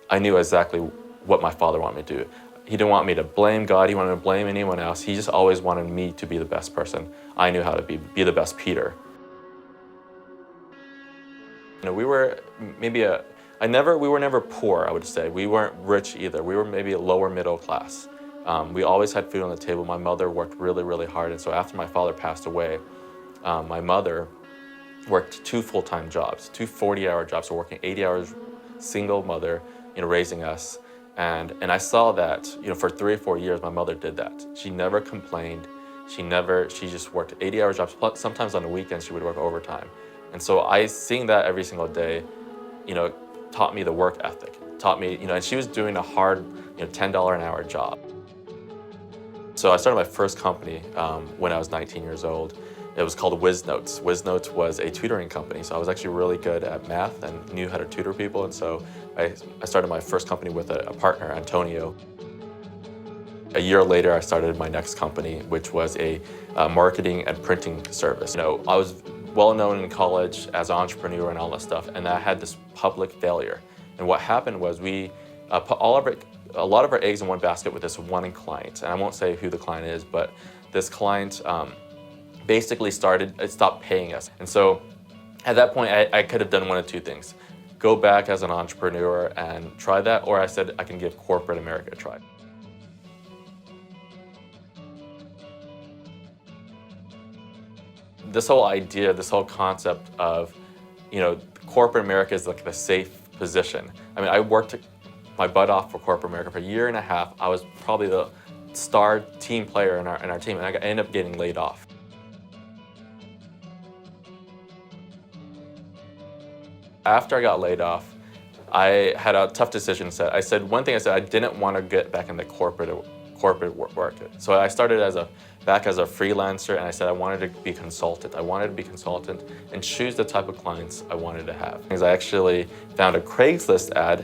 I knew exactly what my father wanted me to do. He didn't want me to blame God. He wanted to blame anyone else. He just always wanted me to be the best person. I knew how to be the best Peter. We were maybe we were never poor, I would say. We weren't rich either. We were maybe a lower middle class. We always had food on the table. My mother worked really, really hard. And so after my father passed away, my mother worked 2 full-time jobs, 2 40-hour jobs, so working 80 hours, single mother, raising us. And I saw that, for 3 or 4 years, my mother did that. She never complained. She just worked 80-hour jobs. Plus, sometimes on the weekends, she would work overtime. And so seeing that every single day, taught me the work ethic, taught me, and she was doing a hard, $10 an hour job. So I started my first company when I was 19 years old. It was called WizNotes. WizNotes was a tutoring company. So I was actually really good at math and knew how to tutor people. And so I started my first company with a partner, Antonio. A year later, I started my next company, which was a marketing and printing service. I was well known in college as an entrepreneur and all that stuff, and I had this public failure. And what happened was we put a lot of our eggs in one basket with this one client. And I won't say who the client is, but this client basically stopped paying us. And so at that point, I could have done one of 2 things. Go back as an entrepreneur and try that, or I said I can give corporate America a try. This whole idea, this whole concept of, corporate America is like the safe position. I mean, I worked my butt off for corporate America for a year and a half. I was probably the star team player in our team, and I ended up getting laid off. After I got laid off, I had a tough decision set. One thing I said, I didn't want to get back in the corporate work. So I started back as a freelancer, and I said I wanted to be consultant. I wanted to be consultant and choose the type of clients I wanted to have. Because I actually found a Craigslist ad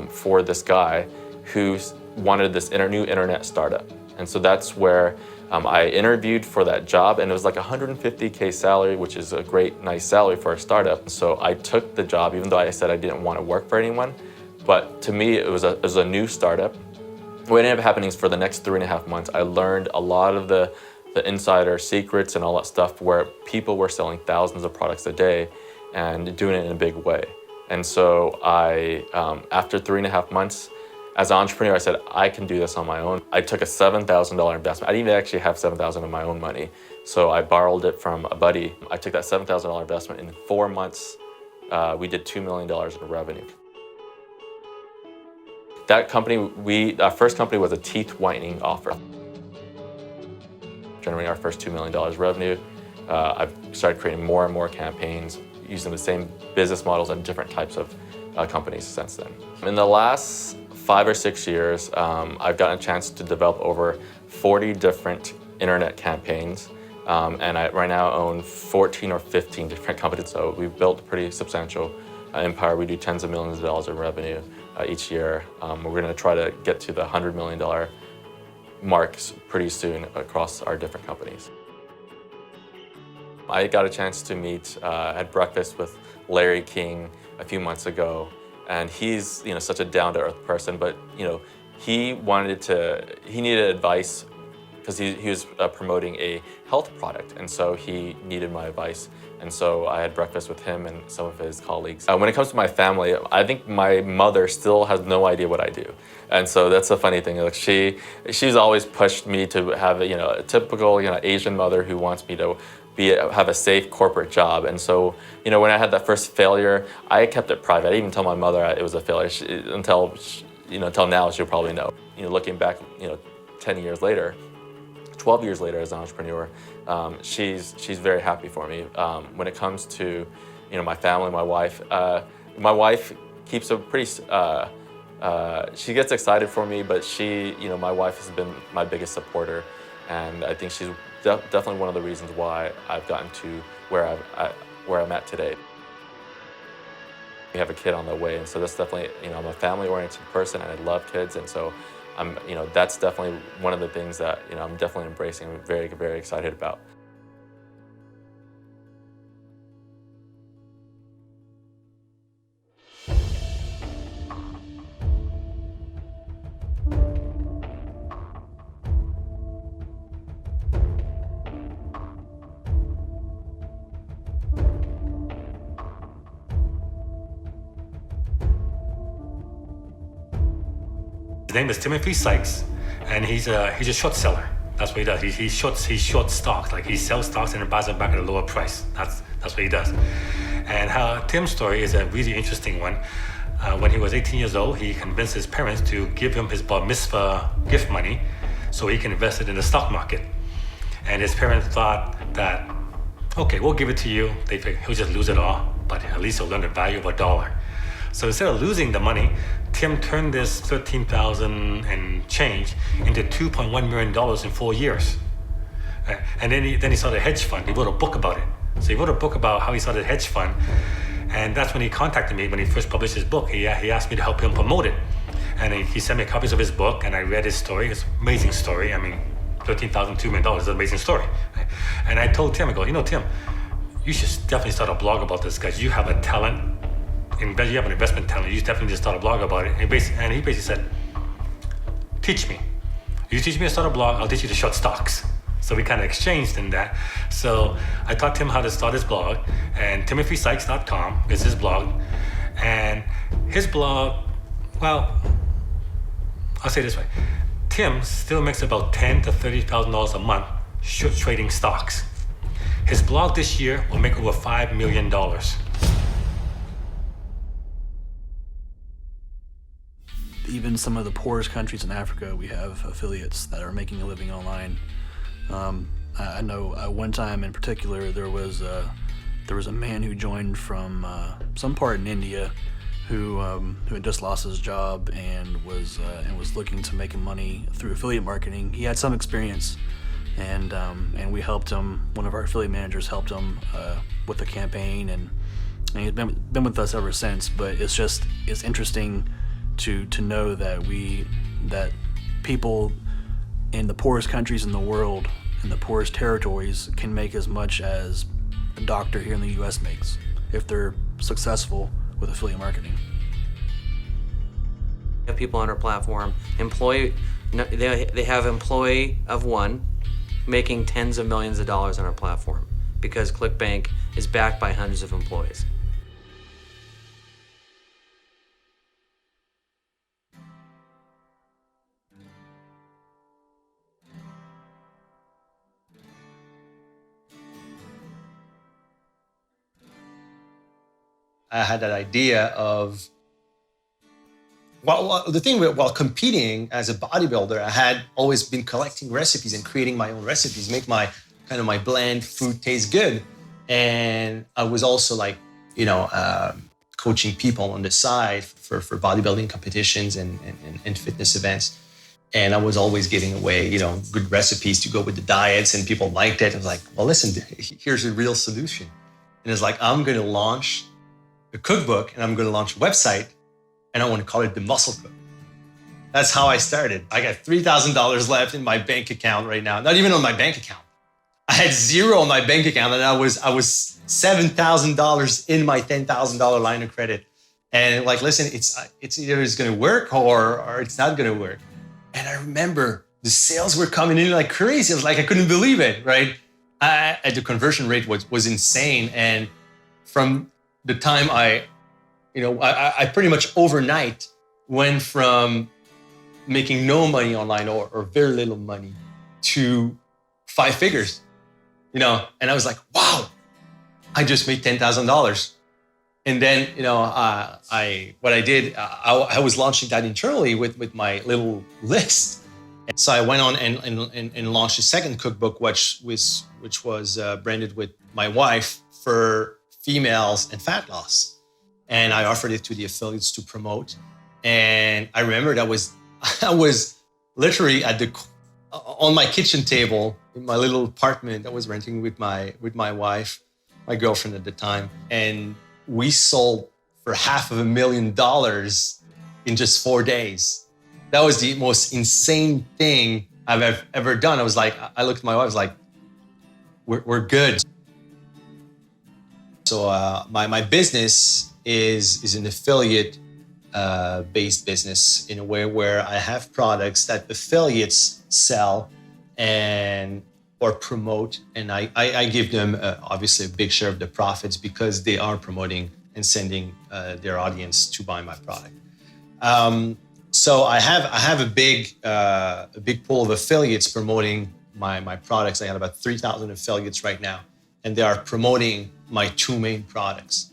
for this guy who wanted this new internet startup. And so that's where I interviewed for that job, and it was like $150K salary, which is a great, nice salary for a startup. So I took the job, even though I said I didn't want to work for anyone. But to me, it was a new startup. what ended up happening is for the next 3.5 months, I learned a lot of the insider secrets and all that stuff where people were selling thousands of products a day and doing it in a big way. And so I, after 3.5 months, as an entrepreneur, I said, I can do this on my own. I took a $7,000 investment. I didn't even actually have $7,000 of my own money. So I borrowed it from a buddy. I took that $7,000 investment. In 4 months, we did $2 million in revenue. That company, our first company was a teeth whitening offer. Generating our first $2 million revenue. I've started creating more and more campaigns using the same business models and different types of companies since then. In the last 5 or 6 years, I've gotten a chance to develop over 40 different internet campaigns. And I right now own 14 or 15 different companies. So we've built a pretty substantial empire. We do tens of millions of dollars in revenue each year. We're gonna try to get to the $100 million mark pretty soon across our different companies. I got a chance to meet at breakfast with Larry King a few months ago, and he's such a down-to-earth person, but he needed advice because he was promoting a health product, and so he needed my advice. And so I had breakfast with him and some of his colleagues. When it comes to my family, I think my mother still has no idea what I do. And so that's a funny thing. Like she's always pushed me to have a typical Asian mother who wants me to have a safe corporate job. And so when I had that first failure, I kept it private. I didn't even tell my mother it was a failure until now she'll probably know. Looking back 10 years later, 12 years later as an entrepreneur, she's very happy for me. When it comes to my family, my wife keeps a pretty she gets excited for me, but my wife has been my biggest supporter, and I think she's definitely one of the reasons why I've gotten to where I'm at today. We have a kid on the way, and so that's definitely I'm a family-oriented person, and I love kids, and so that's definitely one of the things that I'm definitely embracing. I'm very, very excited about. His name is Timothy Sykes, and he's a short seller. That's what he does. He short stocks. Like he sells stocks and then buys them back at a lower price. That's what he does. And Tim's story is a really interesting one. When he was 18 years old, he convinced his parents to give him his bar mitzvah gift money so he can invest it in the stock market. And his parents thought that, okay, we'll give it to you. They figured he'll just lose it all, but at least he'll learn the value of a dollar. So instead of losing the money, Tim turned this $13,000 and change into $2.1 million in 4 years. And then he started a hedge fund. He wrote a book about it. So he wrote a book about how he started a hedge fund. And that's when he contacted me when he first published his book. He asked me to help him promote it. And he sent me copies of his book, and I read his story. It's an amazing story. I mean, $13,000, $2 million is an amazing story. And I told Tim, I go, Tim, you should definitely start a blog about this, because you have a talent. You have an investment talent. You definitely need to start a blog about it. And he basically said, teach me. You teach me to start a blog, I'll teach you to short stocks. So we kind of exchanged in that. So I taught Tim how to start his blog, and timothysykes.com is his blog. And his blog, well, I'll say it this way. Tim still makes about $10,000 to $30,000 a month trading stocks. His blog this year will make over $5 million. Even some of the poorest countries in Africa, we have affiliates that are making a living online. I know one time in particular there was a man who joined from some part in India who had just lost his job and was looking to make money through affiliate marketing. He had some experience, and we helped him. One of our affiliate managers helped him with the campaign, and he's been with us ever since. But it's interesting to know that people in the poorest countries in the world, in the poorest territories, can make as much as a doctor here in the US makes if they're successful with affiliate marketing. Have people on our platform employ No, they have employee of one making tens of millions of dollars on our platform because ClickBank is backed by hundreds of employees. I had that idea of, the thing while competing as a bodybuilder, I had always been collecting recipes and creating my own recipes, make my my bland food taste good. And I was also coaching people on the side for bodybuilding competitions and fitness events. And I was always giving away, good recipes to go with the diets, and people liked it. I was like, well, listen, here's a real solution. And it's like, I'm going to launch a cookbook and I'm going to launch a website, and I want to call it The Muscle Cook. That's how I started. I got $3,000 left in my bank account right now. Not even on my bank account. I had zero on my bank account, and I was $7,000 in my $10,000 line of credit. And listen, it's either it's going to work or it's not going to work. And I remember the sales were coming in like crazy. I was like, I couldn't believe it, right? The conversion rate was insane. And from the time I pretty much overnight went from making no money online or very little money to 5 figures, and I was like, wow, I just made $10,000. And then, I was launching that internally with my little list. And so I went on and launched a second cookbook, which was branded with my wife for females and fat loss. And I offered it to the affiliates to promote. And I remember I was literally on my kitchen table in my little apartment I was renting with my wife, my girlfriend at the time. And we sold for $500,000 in just 4 days. That was the most insane thing I've ever done. I was like, I looked at my wife, I was like, we're good. So my business is an affiliate based business in a way where I have products that affiliates sell or promote, and I give them obviously a big share of the profits because they are promoting and sending their audience to buy my product. So I have a big pool of affiliates promoting my products. I have about 3,000 affiliates right now, and they are promoting my 2 main products.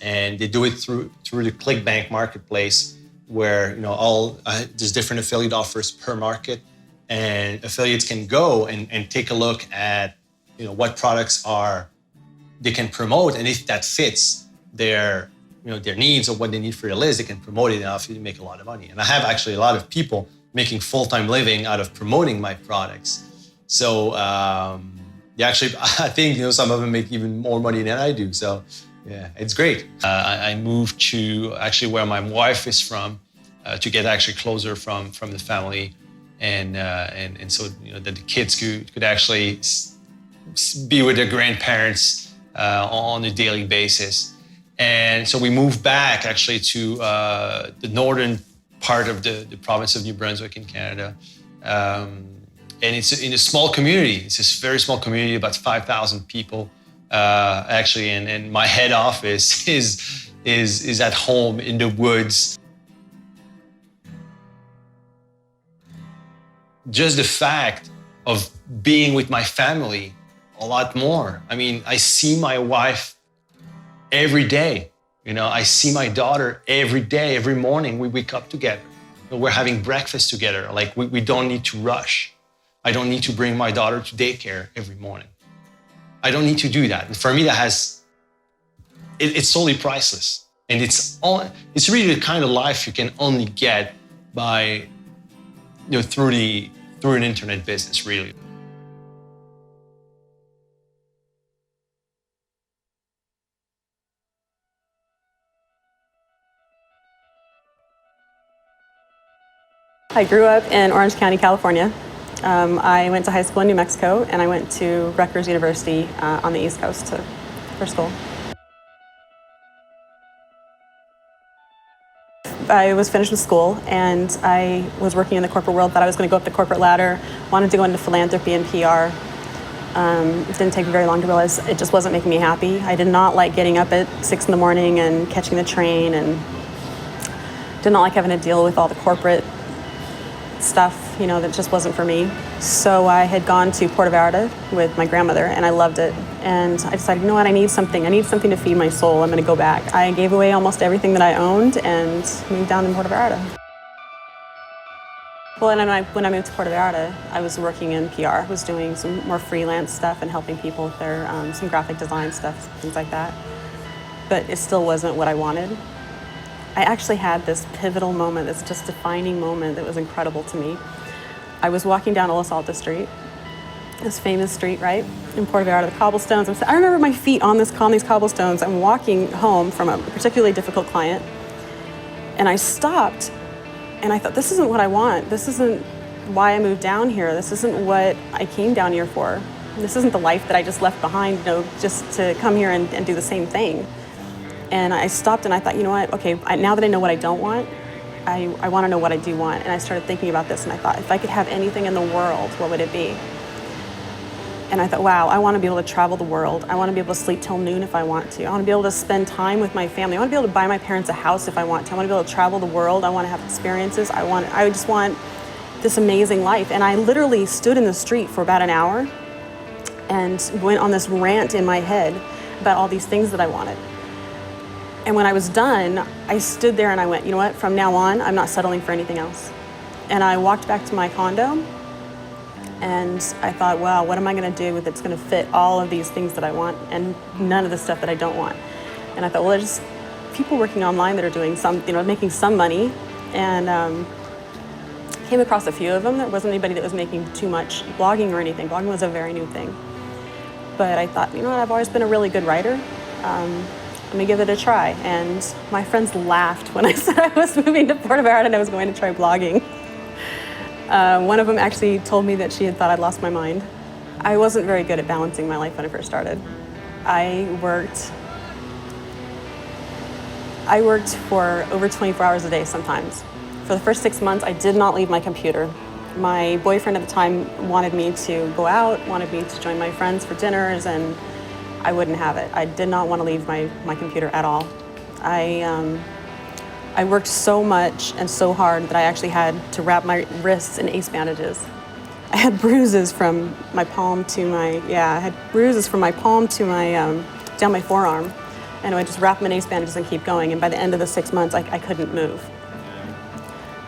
And they do it through the ClickBank marketplace, where there's different affiliate offers per market, and affiliates can go and take a look at what products they can promote, and if that fits their needs or what they need for their list, they can promote it enough to make a lot of money. And I have actually a lot of people making full-time living out of promoting my products. So I think some of them make even more money than I do. So yeah, it's great. I moved to actually where my wife is from to get actually closer from the family, and so that the kids could actually be with their grandparents on a daily basis. And so we moved back actually to the northern part of the province of New Brunswick in Canada. And it's in a small community. It's this very small community, about 5,000 people actually. And my head office is at home in the woods. Just the fact of being with my family a lot more. I mean, I see my wife every day. I see my daughter every day, every morning. We wake up together. We're having breakfast together. Like we don't need to rush. I don't need to bring my daughter to daycare every morning. I don't need to do that. And for me, it's totally priceless. And it's really the kind of life you can only get by, through an internet business, really. I grew up in Orange County, California. I went to high school in New Mexico, and I went to Rutgers University on the East Coast for school. I was finished with school and I was working in the corporate world, thought I was going to go up the corporate ladder, wanted to go into philanthropy and PR. It didn't take me very long to realize it just wasn't making me happy. I did not like getting up at 6 in the morning and catching the train, and did not like having to deal with all the corporate stuff, that just wasn't for me. So I had gone to Puerto Vallarta with my grandmother and I loved it. And I decided, you know what, I need something to feed my soul. I'm gonna go back. I gave away almost everything that I owned and moved down to Puerto Vallarta. Well, and when I moved to Puerto Vallarta, I was working in PR. I was doing some more freelance stuff and helping people with their, some graphic design stuff, things like that. But it still wasn't what I wanted. I actually had this pivotal moment, this just defining moment that was incredible to me. I was walking down Los Altos Street, this famous street, right, in Puerto Vallarta, the cobblestones. I remember my feet on these cobblestones. I'm walking home from a particularly difficult client, and I stopped, and I thought, this isn't what I want. This isn't why I moved down here. This isn't what I came down here for. This isn't the life that I just left behind, just to come here and do the same thing. And I stopped and I thought, you know what, okay, now that I know what I don't want, I want to know what I do want. And I started thinking about this and I thought, if I could have anything in the world, what would it be? And I thought, wow, I want to be able to travel the world. I want to be able to sleep till noon if I want to. I want to be able to spend time with my family. I want to be able to buy my parents a house if I want to. I want to be able to travel the world. I want to have experiences. I just want this amazing life. And I literally stood in the street for about an hour and went on this rant in my head about all these things that I wanted. And when I was done, I stood there and I went, you know what, from now on, I'm not settling for anything else. And I walked back to my condo and I thought, wow, what am I gonna do that's gonna fit all of these things that I want and none of the stuff that I don't want? And I thought, well, there's people working online that are doing making some money, and came across a few of them. There wasn't anybody that was making too much blogging or anything. Blogging was a very new thing. But I thought, you know what, I've always been a really good writer. Let me give it a try. And my friends laughed when I said I was moving to Puerto Vallarta and I was going to try blogging. One of them actually told me that she had thought I'd lost my mind. I wasn't very good at balancing my life when I first started. I worked for over 24 hours a day sometimes. For the first 6 months, I did not leave my computer. My boyfriend at the time wanted me to go out, wanted me to join my friends for dinners, and I wouldn't have it. I did not want to leave my computer at all. I worked so much and so hard that I actually had to wrap my wrists in ace bandages. I had bruises from my palm to my down my forearm. And I would just wrap them in ace bandages and keep going. And by the end of the 6 months, I couldn't move.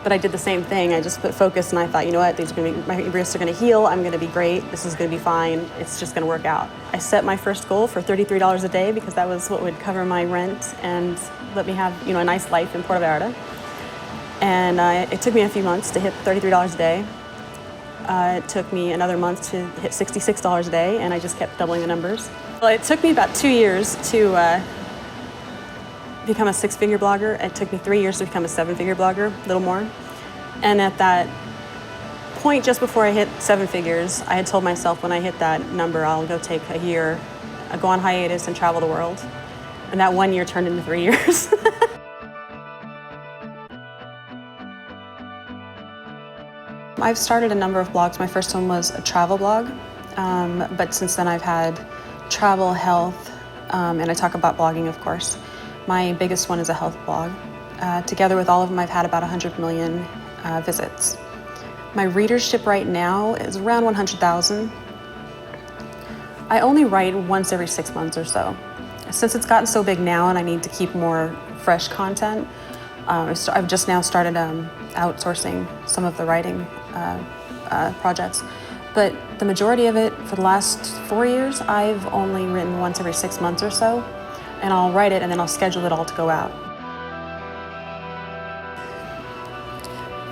But I did the same thing. I just put focus and I thought, you know what, my wrists are gonna heal, I'm gonna be great, this is gonna be fine, it's just gonna work out. I set my first goal for $33 a day because that was what would cover my rent and let me have a nice life in Puerto Vallarta. And it took me a few months to hit $33 a day. It took me another month to hit $66 a day, and I just kept doubling the numbers. Well, it took me about 2 years to become a 6-figure blogger. It took me 3 years to become a 7-figure blogger, a little more. And at that point, just before I hit 7 figures, I had told myself when I hit that number, I'll go take a year, I'll go on hiatus and travel the world. And that 1 year turned into 3 years. I've started a number of blogs. My first one was a travel blog, but since then I've had travel, health, and I talk about blogging, of course. My biggest one is a health blog. Together with all of them, I've had about 100 million visits. My readership right now is around 100,000. I only write once every 6 months or so. Since it's gotten so big now and I need to keep more fresh content, I've just now started outsourcing some of the writing projects. But the majority of it, for the last 4 years, I've only written once every 6 months or so. And I'll write it and then I'll schedule it all to go out.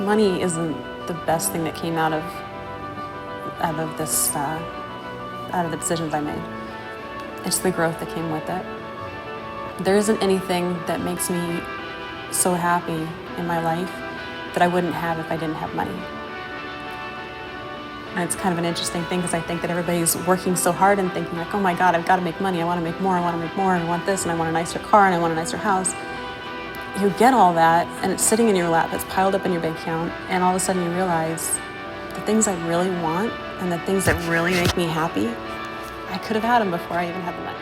Money isn't the best thing that came out of the decisions I made. It's the growth that came with it. There isn't anything that makes me so happy in my life that I wouldn't have if I didn't have money. And it's kind of an interesting thing because I think that everybody's working so hard and thinking like, oh my God, I've got to make money. I want to make more, I want to make more, and I want this, and I want a nicer car, and I want a nicer house. you get all that and it's sitting in your lap, it's piled up in your bank account, and all of a sudden you realize the things I really want and the things that really make me happy, I could have had them before I even had the money.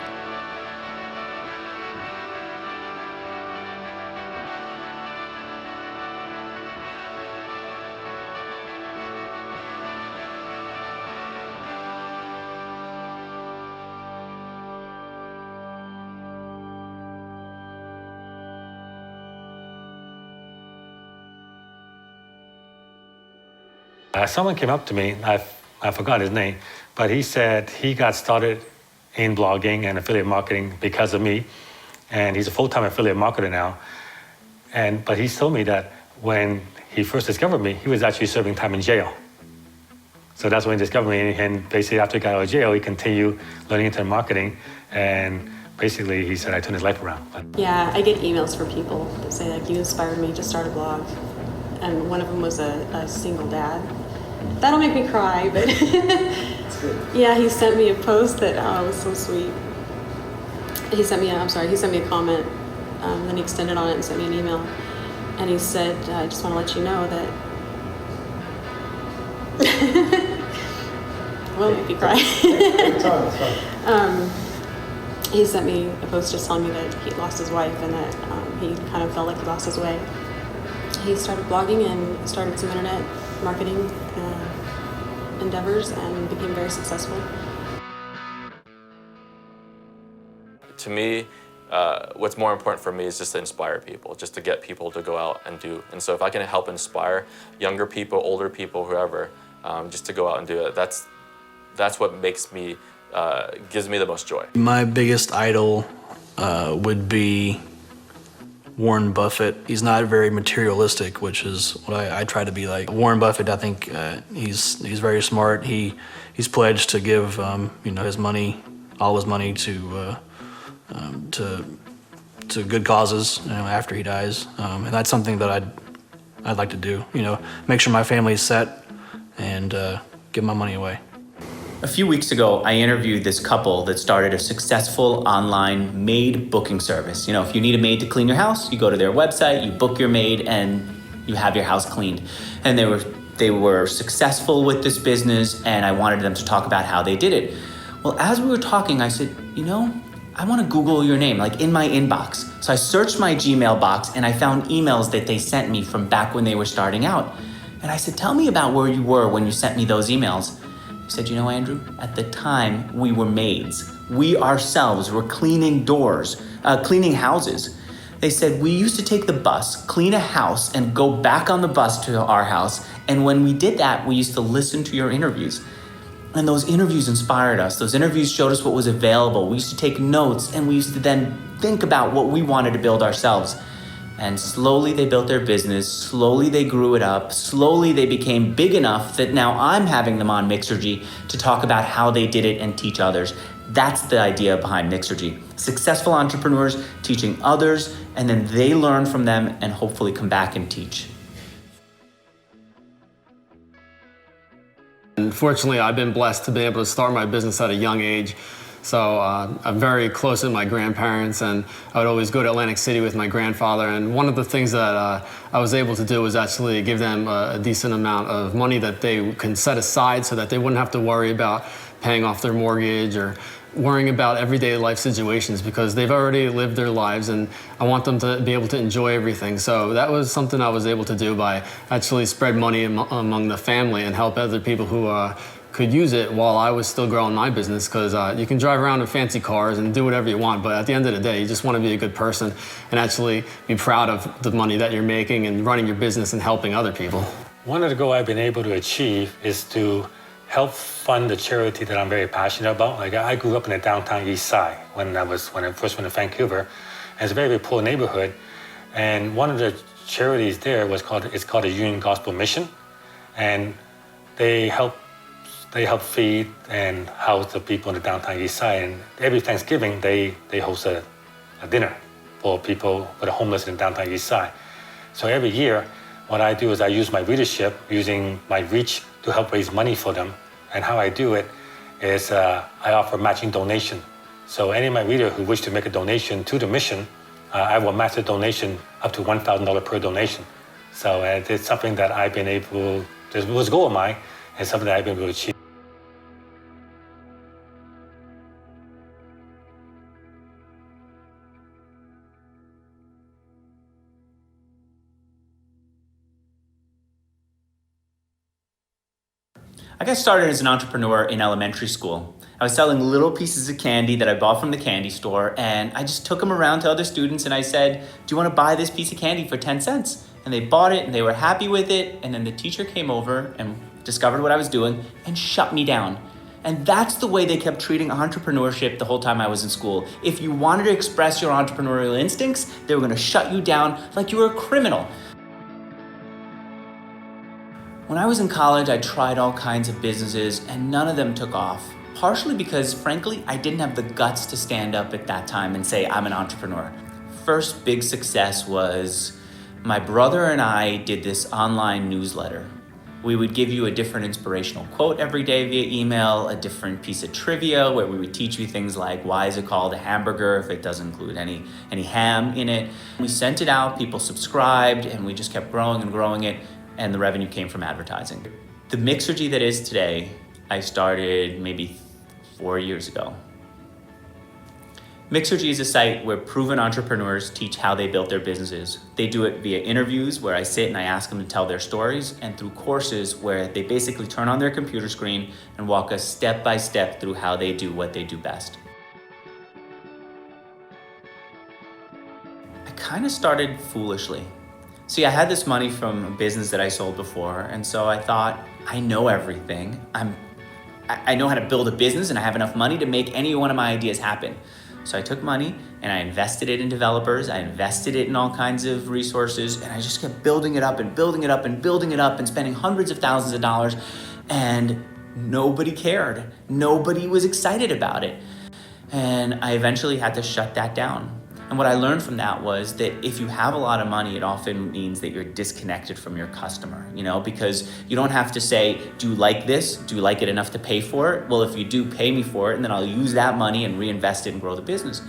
Someone came up to me, I forgot his name, but he said he got started in blogging and affiliate marketing because of me, and he's a full-time affiliate marketer now. But he told me that when he first discovered me, he was actually serving time in jail. So that's when he discovered me, and basically after he got out of jail, he continued learning internet marketing, and basically he said I turned his life around. Yeah, I get emails from people that say, like, you inspired me to start a blog. And one of them was a single dad. That'll make me cry, but yeah, he sent me a post that, oh, it was so sweet. He sent me a comment, then he extended on it and sent me an email. And he said, I just want to let you know that, well, make me cry. He sent me a post just telling me that he lost his wife and that he kind of felt like he lost his way. He started blogging and started some internet marketing endeavors and became very successful. To me, what's more important for me is just to inspire people, just to get people to go out and do. And so if I can help inspire younger people, older people, whoever, just to go out and do it, that's what makes me, gives me the most joy. My biggest idol would be Warren Buffett. He's not very materialistic, which is what I try to be like. Warren Buffett, I think he's very smart. He's pledged to give his money, all his money to good causes after he dies, and that's something that I'd like to do. Make sure my family's set and give my money away. A few weeks ago, I interviewed this couple that started a successful online maid booking service. If you need a maid to clean your house, you go to their website, you book your maid, and you have your house cleaned. And they were successful with this business, and I wanted them to talk about how they did it. Well, as we were talking, I said, I want to Google your name, like in my inbox. So I searched my Gmail box, and I found emails that they sent me from back when they were starting out. And I said, tell me about where you were when you sent me those emails. He said, Andrew, at the time, we were maids. We ourselves were cleaning doors, cleaning houses. They said, we used to take the bus, clean a house, and go back on the bus to our house. And when we did that, we used to listen to your interviews. And those interviews inspired us. Those interviews showed us what was available. We used to take notes, and we used to then think about what we wanted to build ourselves. And slowly they built their business, slowly they grew it up, slowly they became big enough that now I'm having them on Mixergy to talk about how they did it and teach others. That's the idea behind Mixergy. Successful entrepreneurs teaching others, and then they learn from them and hopefully come back and teach. Unfortunately, I've been blessed to be able to start my business at a young age. So I'm very close with my grandparents, and I would always go to Atlantic City with my grandfather. And one of the things that I was able to do was actually give them a decent amount of money that they can set aside so that they wouldn't have to worry about paying off their mortgage or worrying about everyday life situations, because they've already lived their lives, and I want them to be able to enjoy everything. So that was something I was able to do by actually spread money among the family and help other people who could use it while I was still growing my business, because you can drive around in fancy cars and do whatever you want, but at the end of the day, you just want to be a good person and actually be proud of the money that you're making and running your business and helping other people. One of the goals I've been able to achieve is to help fund the charity that I'm very passionate about. Like, I grew up in the downtown East Side when I first went to Vancouver, and it's a very, very poor neighborhood. And one of the charities there called the Union Gospel Mission, and they help feed and house the people in the downtown East Side. And every Thanksgiving, they host a dinner for people, for the homeless in the downtown East Side. So every year, what I do is I use my readership, using my reach to help raise money for them. And how I do it is I offer matching donation. So any of my readers who wish to make a donation to the mission, I will match the donation up to $1,000 per donation. So it's something that I've been able, it was a goal of mine, and something that I've been able to achieve. I got started as an entrepreneur in elementary school. I was selling little pieces of candy that I bought from the candy store, and I just took them around to other students and I said, do you want to buy this piece of candy for 10 cents? And they bought it and they were happy with it, and then the teacher came over and discovered what I was doing and shut me down. And that's the way they kept treating entrepreneurship the whole time I was in school. If you wanted to express your entrepreneurial instincts, they were going to shut you down like you were a criminal. When I was in college, I tried all kinds of businesses and none of them took off. Partially because, frankly, I didn't have the guts to stand up at that time and say, I'm an entrepreneur. First big success was my brother and I did this online newsletter. We would give you a different inspirational quote every day via email, a different piece of trivia where we would teach you things like, why is it called a hamburger if it doesn't include any ham in it? We sent it out, people subscribed, and we just kept growing and growing it, and the revenue came from advertising. The Mixergy that is today, I started maybe 4 years ago. Mixergy is a site where proven entrepreneurs teach how they built their businesses. They do it via interviews where I sit and I ask them to tell their stories, and through courses where they basically turn on their computer screen and walk us step by step through how they do what they do best. I kind of started foolishly. See, I had this money from a business that I sold before, and so I thought, I know everything. I know how to build a business, and I have enough money to make any one of my ideas happen. So I took money and I invested it in developers, I invested it in all kinds of resources, and I just kept building it up and building it up and building it up and spending hundreds of thousands of dollars, and nobody cared. Nobody was excited about it. And I eventually had to shut that down. And what I learned from that was that if you have a lot of money, it often means that you're disconnected from your customer, because you don't have to say, do you like this? Do you like it enough to pay for it? Well, if you do, pay me for it, and then I'll use that money and reinvest it and grow the business.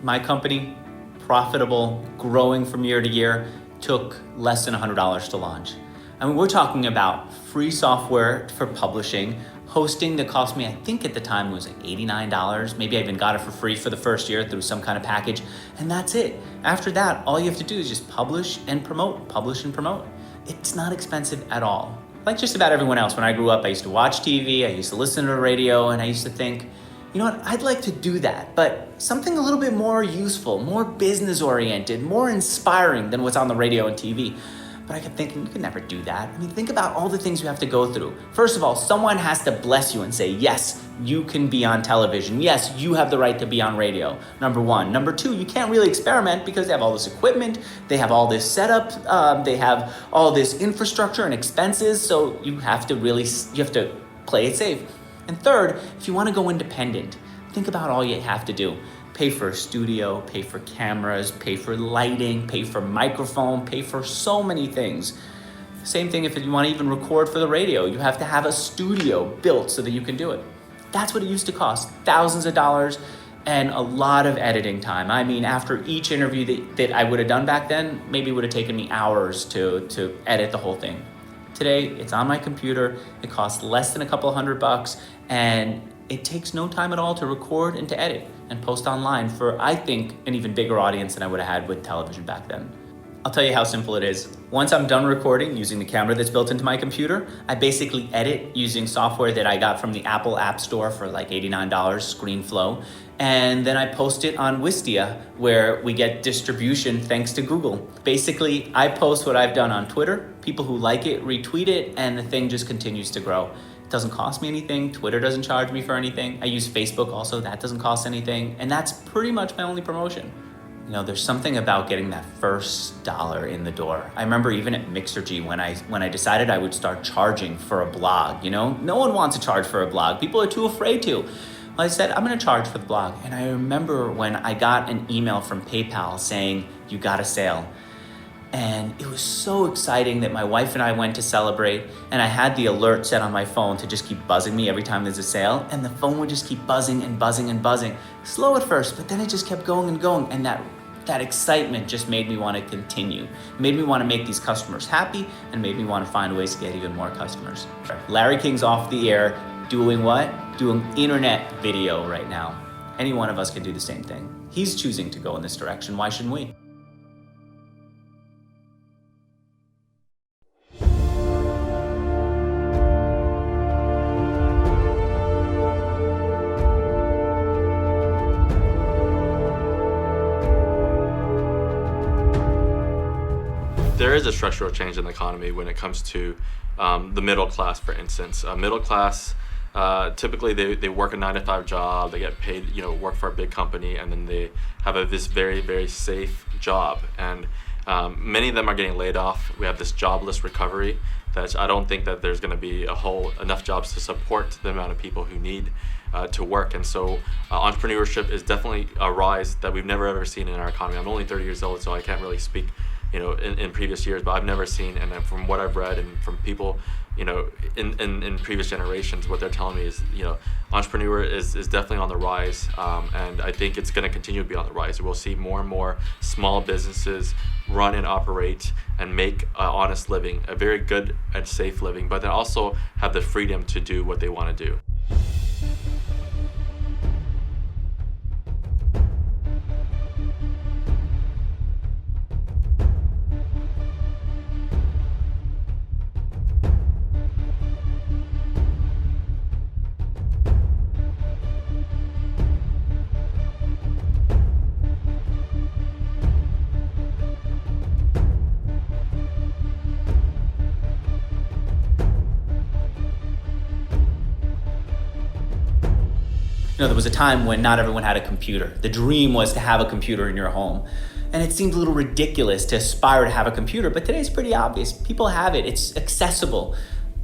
My company, profitable, growing from year to year, took less than $100 to launch. I mean, we're talking about free software for publishing, hosting that cost me, I think at the time was like $89. Maybe I even got it for free for the first year through some kind of package, and that's it. After that, all you have to do is just publish and promote, publish and promote. It's not expensive at all. Like just about everyone else, when I grew up, I used to watch TV, I used to listen to the radio, and I used to think, you know what, I'd like to do that, but something a little bit more useful, more business oriented, more inspiring than what's on the radio and TV. But I kept thinking, you can never do that. I mean, think about all the things you have to go through. First of all, someone has to bless you and say, yes, you can be on television. Yes, you have the right to be on radio, number one. Number two, you can't really experiment because they have all this equipment, they have all this setup, they have all this infrastructure and expenses, so you have to play it safe. And third, if you want to go independent, think about all you have to do. Pay for a studio, pay for cameras, pay for lighting, pay for microphone, pay for so many things. Same thing if you want to even record for the radio. You have to have a studio built so that you can do it. That's what it used to cost, thousands of dollars and a lot of editing time. I mean, after each interview that I would have done back then, maybe it would have taken me hours to edit the whole thing. Today, it's on my computer, it costs less than a couple $100, and it takes no time at all to record and to edit and post online for, I think, an even bigger audience than I would have had with television back then. I'll tell you how simple it is. Once I'm done recording using the camera that's built into my computer, I basically edit using software that I got from the Apple App Store for like $89, ScreenFlow, and then I post it on Wistia, where we get distribution thanks to Google. Basically, I post what I've done on Twitter, people who like it retweet it, and the thing just continues to grow. It doesn't cost me anything, Twitter doesn't charge me for anything. I use Facebook also, that doesn't cost anything, and that's pretty much my only promotion. There's something about getting that first dollar in the door. I remember even at Mixergy when I decided I would start charging for a blog, No one wants to charge for a blog. People are too afraid to. Well, I said, I'm gonna charge for the blog. And I remember when I got an email from PayPal saying, you got a sale. And it was so exciting that my wife and I went to celebrate, and I had the alert set on my phone to just keep buzzing me every time there's a sale, and the phone would just keep buzzing and buzzing and buzzing. Slow at first, but then it just kept going and going, and that excitement just made me want to continue. It made me want to make these customers happy, and made me want to find ways to get even more customers. Larry King's off the air doing what? Doing internet video right now. Any one of us could do the same thing. He's choosing to go in this direction. Why shouldn't we? There is a structural change in the economy when it comes to the middle class, for instance. Middle class, typically they work a 9-to-5 job, they get paid, work for a big company, and then they have this very, very safe job. And many of them are getting laid off. We have this jobless recovery that I don't think that there's going to be enough jobs to support the amount of people who need to work. And so entrepreneurship is definitely a rise that we've never ever seen in our economy. I'm only 30 years old, so I can't really speak in previous years, but I've never seen, and then from what I've read and from people, in previous generations, what they're telling me is, entrepreneur is definitely on the rise, and I think it's going to continue to be on the rise. We'll see more and more small businesses run and operate and make an honest living, a very good and safe living, but then also have the freedom to do what they want to do. There was a time when not everyone had a computer. The dream was to have a computer in your home. And it seemed a little ridiculous to aspire to have a computer, but today's pretty obvious. People have it, it's accessible.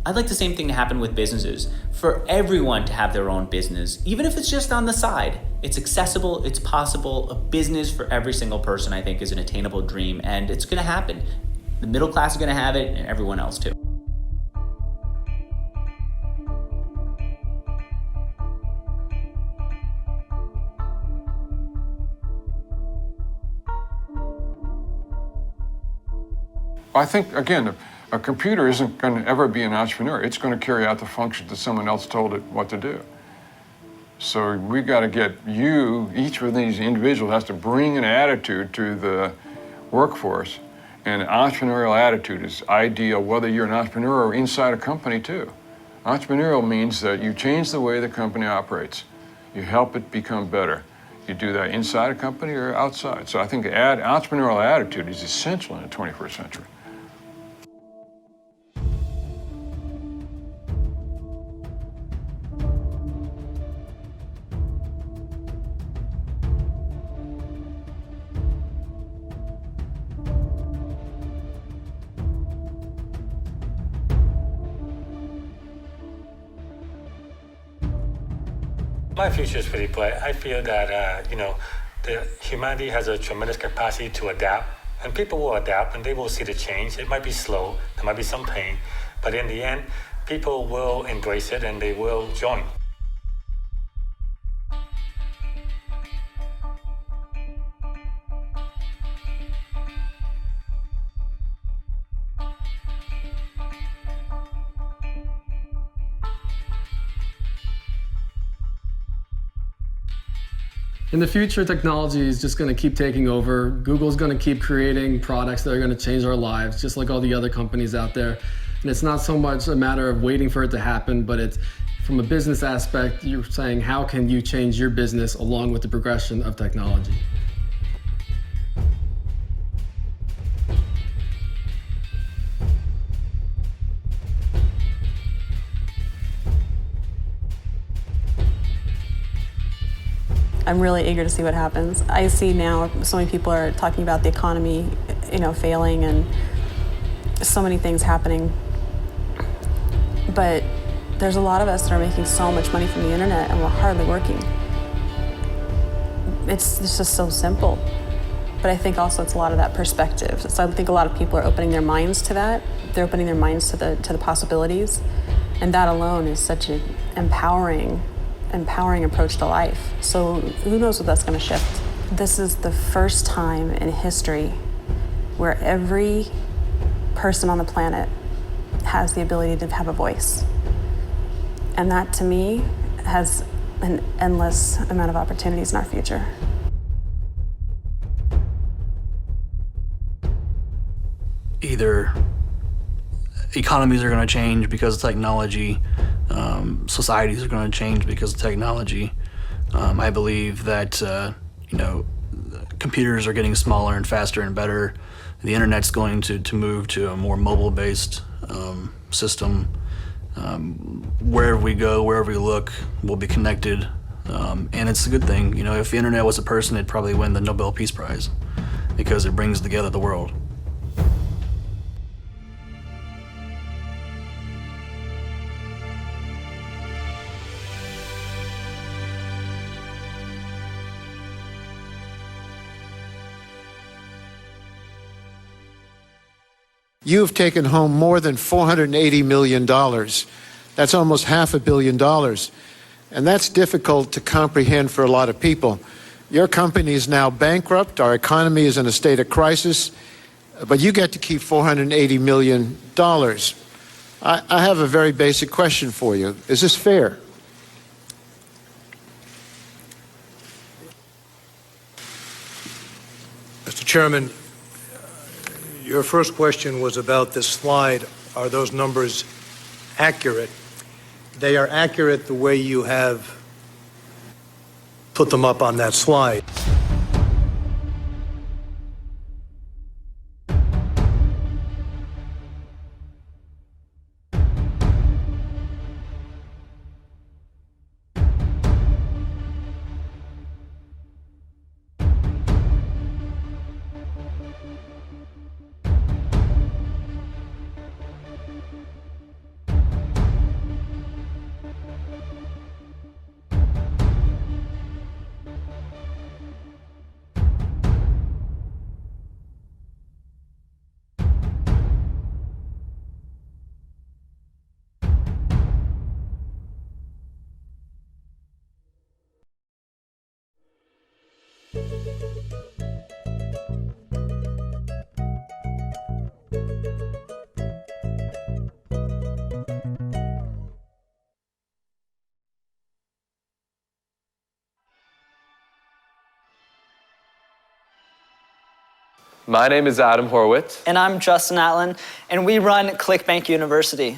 I'd like the same thing to happen with businesses. For everyone to have their own business, even if it's just on the side. It's accessible, it's possible. A business for every single person, I think, is an attainable dream, and it's gonna happen. The middle class is gonna have it, and everyone else too. I think, again, a computer isn't going to ever be an entrepreneur. It's going to carry out the functions that someone else told it what to do. So we got to get each of these individuals has to bring an attitude to the workforce. And an entrepreneurial attitude is ideal whether you're an entrepreneur or inside a company too. Entrepreneurial means that you change the way the company operates. You help it become better. You do that inside a company or outside. So I think entrepreneurial attitude is essential in the 21st century. My future is pretty bright. I feel that, humanity has a tremendous capacity to adapt, and people will adapt and they will see the change. It might be slow, there might be some pain, but in the end, people will embrace it and they will join. In the future, technology is just going to keep taking over. Google's going to keep creating products that are going to change our lives, just like all the other companies out there. And it's not so much a matter of waiting for it to happen, but it's from a business aspect, you're saying, how can you change your business along with the progression of technology? I'm really eager to see what happens. I see now so many people are talking about the economy, failing and so many things happening. But there's a lot of us that are making so much money from the internet and we're hardly working. It's just so simple. but I think also it's a lot of that perspective. So I think a lot of people are opening their minds to that. They're opening their minds to the possibilities, and that alone is such an empowering approach to life. So who knows what that's going to shift. This is the first time in history where every person on the planet has the ability to have a voice. And that, to me, has an endless amount of opportunities in our future. Either economies are going to change because of technology, societies are going to change because of technology. I believe that, computers are getting smaller and faster and better. The internet's going to move to a more mobile-based system. Wherever we go, wherever we look, we'll be connected. And it's a good thing. If the internet was a person, it'd probably win the Nobel Peace Prize because it brings together the world. You've taken home more than $480 million. That's almost $500 million. And that's difficult to comprehend for a lot of people. Your company is now bankrupt. Our economy is in a state of crisis. But you get to keep $480 million. I have a very basic question for you. Is this fair? Mr. Chairman, your first question was about this slide. Are those numbers accurate? They are accurate the way you have put them up on that slide. My name is Adam Horowitz. And I'm Justin Atlin, and we run ClickBank University.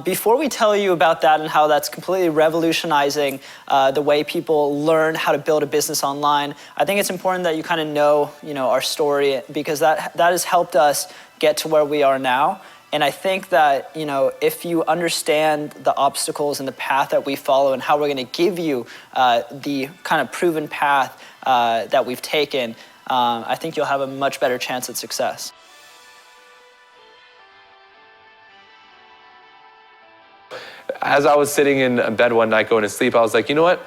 Before we tell you about that and how that's completely revolutionizing the way people learn how to build a business online, I think it's important that you kind of know, our story, because that has helped us get to where we are now. And I think that, if you understand the obstacles and the path that we follow and how we're going to give you the kind of proven path that we've taken, I think you'll have a much better chance at success. As I was sitting in bed one night going to sleep, I was like, you know what?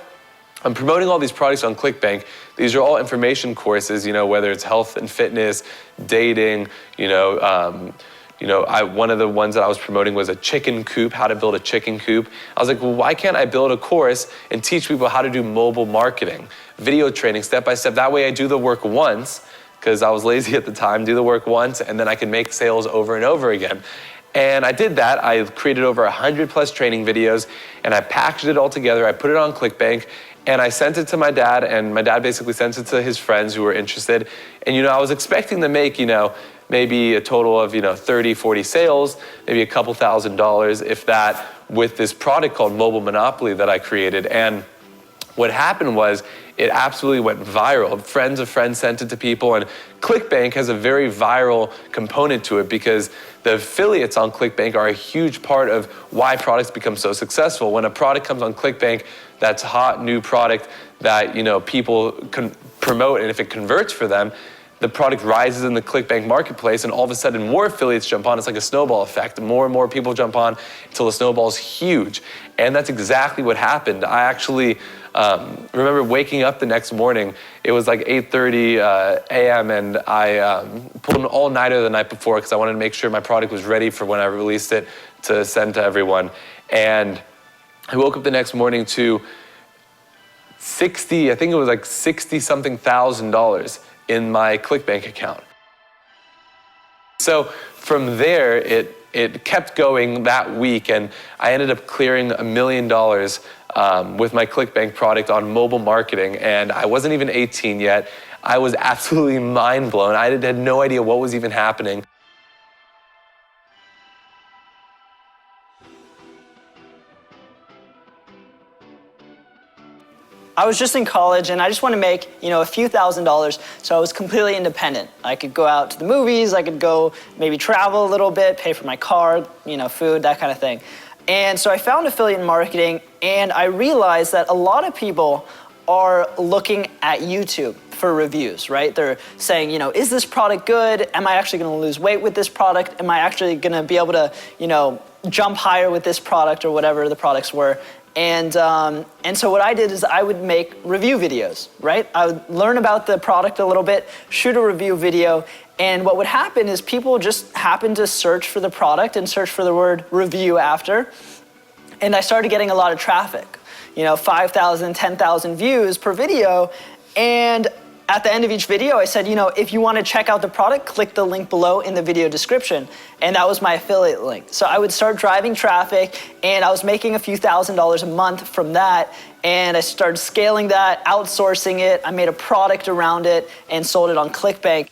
I'm promoting all these products on ClickBank. These are all information courses, whether it's health and fitness, dating, one of the ones that I was promoting was a chicken coop, how to build a chicken coop. I was like, well, why can't I build a course and teach people how to do mobile marketing, video training, step by step? That way I do the work once, because I was lazy at the time, do the work once, and then I can make sales over and over again. And I did that. I created over 100+ training videos, and I packaged it all together. I put it on ClickBank, and I sent it to my dad, and my dad basically sent it to his friends who were interested. And, I was expecting to make, maybe a total of 30, 40 sales, maybe a couple $1,000s, if that, with this product called Mobile Monopoly that I created. And what happened was it absolutely went viral. Friends of friends sent it to people, and ClickBank has a very viral component to it because the affiliates on ClickBank are a huge part of why products become so successful. When a product comes on ClickBank that's a hot new product that people can promote, and if it converts for them, the product rises in the ClickBank marketplace, and all of a sudden more affiliates jump on. It's like a snowball effect. More and more people jump on until the snowball is huge. And that's exactly what happened. I actually remember waking up the next morning. It was like 8:30 a.m. and I pulled an all-nighter the night before because I wanted to make sure my product was ready for when I released it to send to everyone. And I woke up the next morning to I think it was like $60-something thousand in my ClickBank account. So from there, it kept going that week, and I ended up clearing $1 million with my ClickBank product on mobile marketing, and I wasn't even 18 yet. I was absolutely mind blown. I had no idea what was even happening. I was just in college and I just wanted to make, a few $1,000s, so I was completely independent. I could go out to the movies, I could go maybe travel a little bit, pay for my car, food, that kind of thing. And so I found affiliate marketing, and I realized that a lot of people are looking at YouTube for reviews, right? They're saying, is this product good? Am I actually gonna lose weight with this product? Am I actually gonna be able to, jump higher with this product, or whatever the products were? And so what I did is I would make review videos, right? I would learn about the product a little bit, shoot a review video, and what would happen is people just happened to search for the product and search for the word review after, and I started getting a lot of traffic, 5,000, 10,000 views per video, and at the end of each video, I said, if you want to check out the product, click the link below in the video description. And that was my affiliate link. So I would start driving traffic, and I was making a few $1,000s a month from that. And I started scaling that, outsourcing it. I made a product around it and sold it on ClickBank.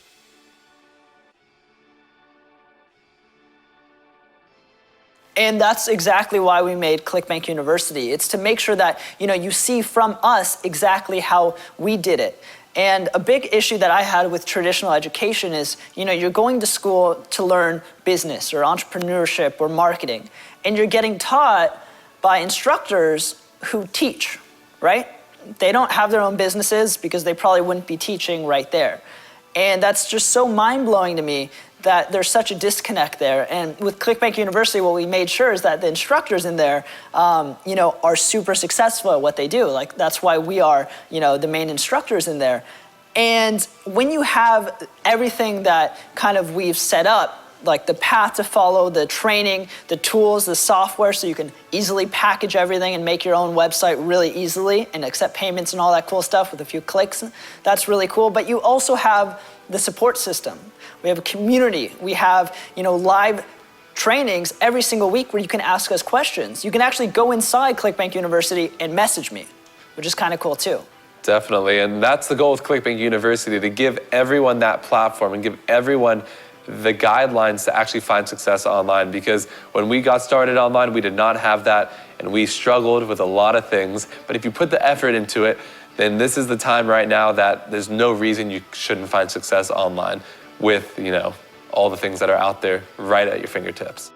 And that's exactly why we made ClickBank University. It's to make sure that you see from us exactly how we did it. And a big issue that I had with traditional education is, you're going to school to learn business or entrepreneurship or marketing, and you're getting taught by instructors who teach, right? They don't have their own businesses because they probably wouldn't be teaching right there. And that's just so mind-blowing to me that there's such a disconnect there. And with ClickBank University, what we made sure is that the instructors in there, are super successful at what they do. Like, that's why we are, the main instructors in there. And when you have everything that kind of we've set up, like the path to follow, the training, the tools, the software, so you can easily package everything and make your own website really easily and accept payments and all that cool stuff with a few clicks, that's really cool. But you also have the support system. We have a community. We have, live trainings every single week where you can ask us questions. You can actually go inside ClickBank University and message me, which is kind of cool too. Definitely, and that's the goal with ClickBank University, to give everyone that platform and give everyone the guidelines to actually find success online. Because when we got started online, we did not have that, and we struggled with a lot of things. But if you put the effort into it, then this is the time right now that there's no reason you shouldn't find success online with, all the things that are out there right at your fingertips.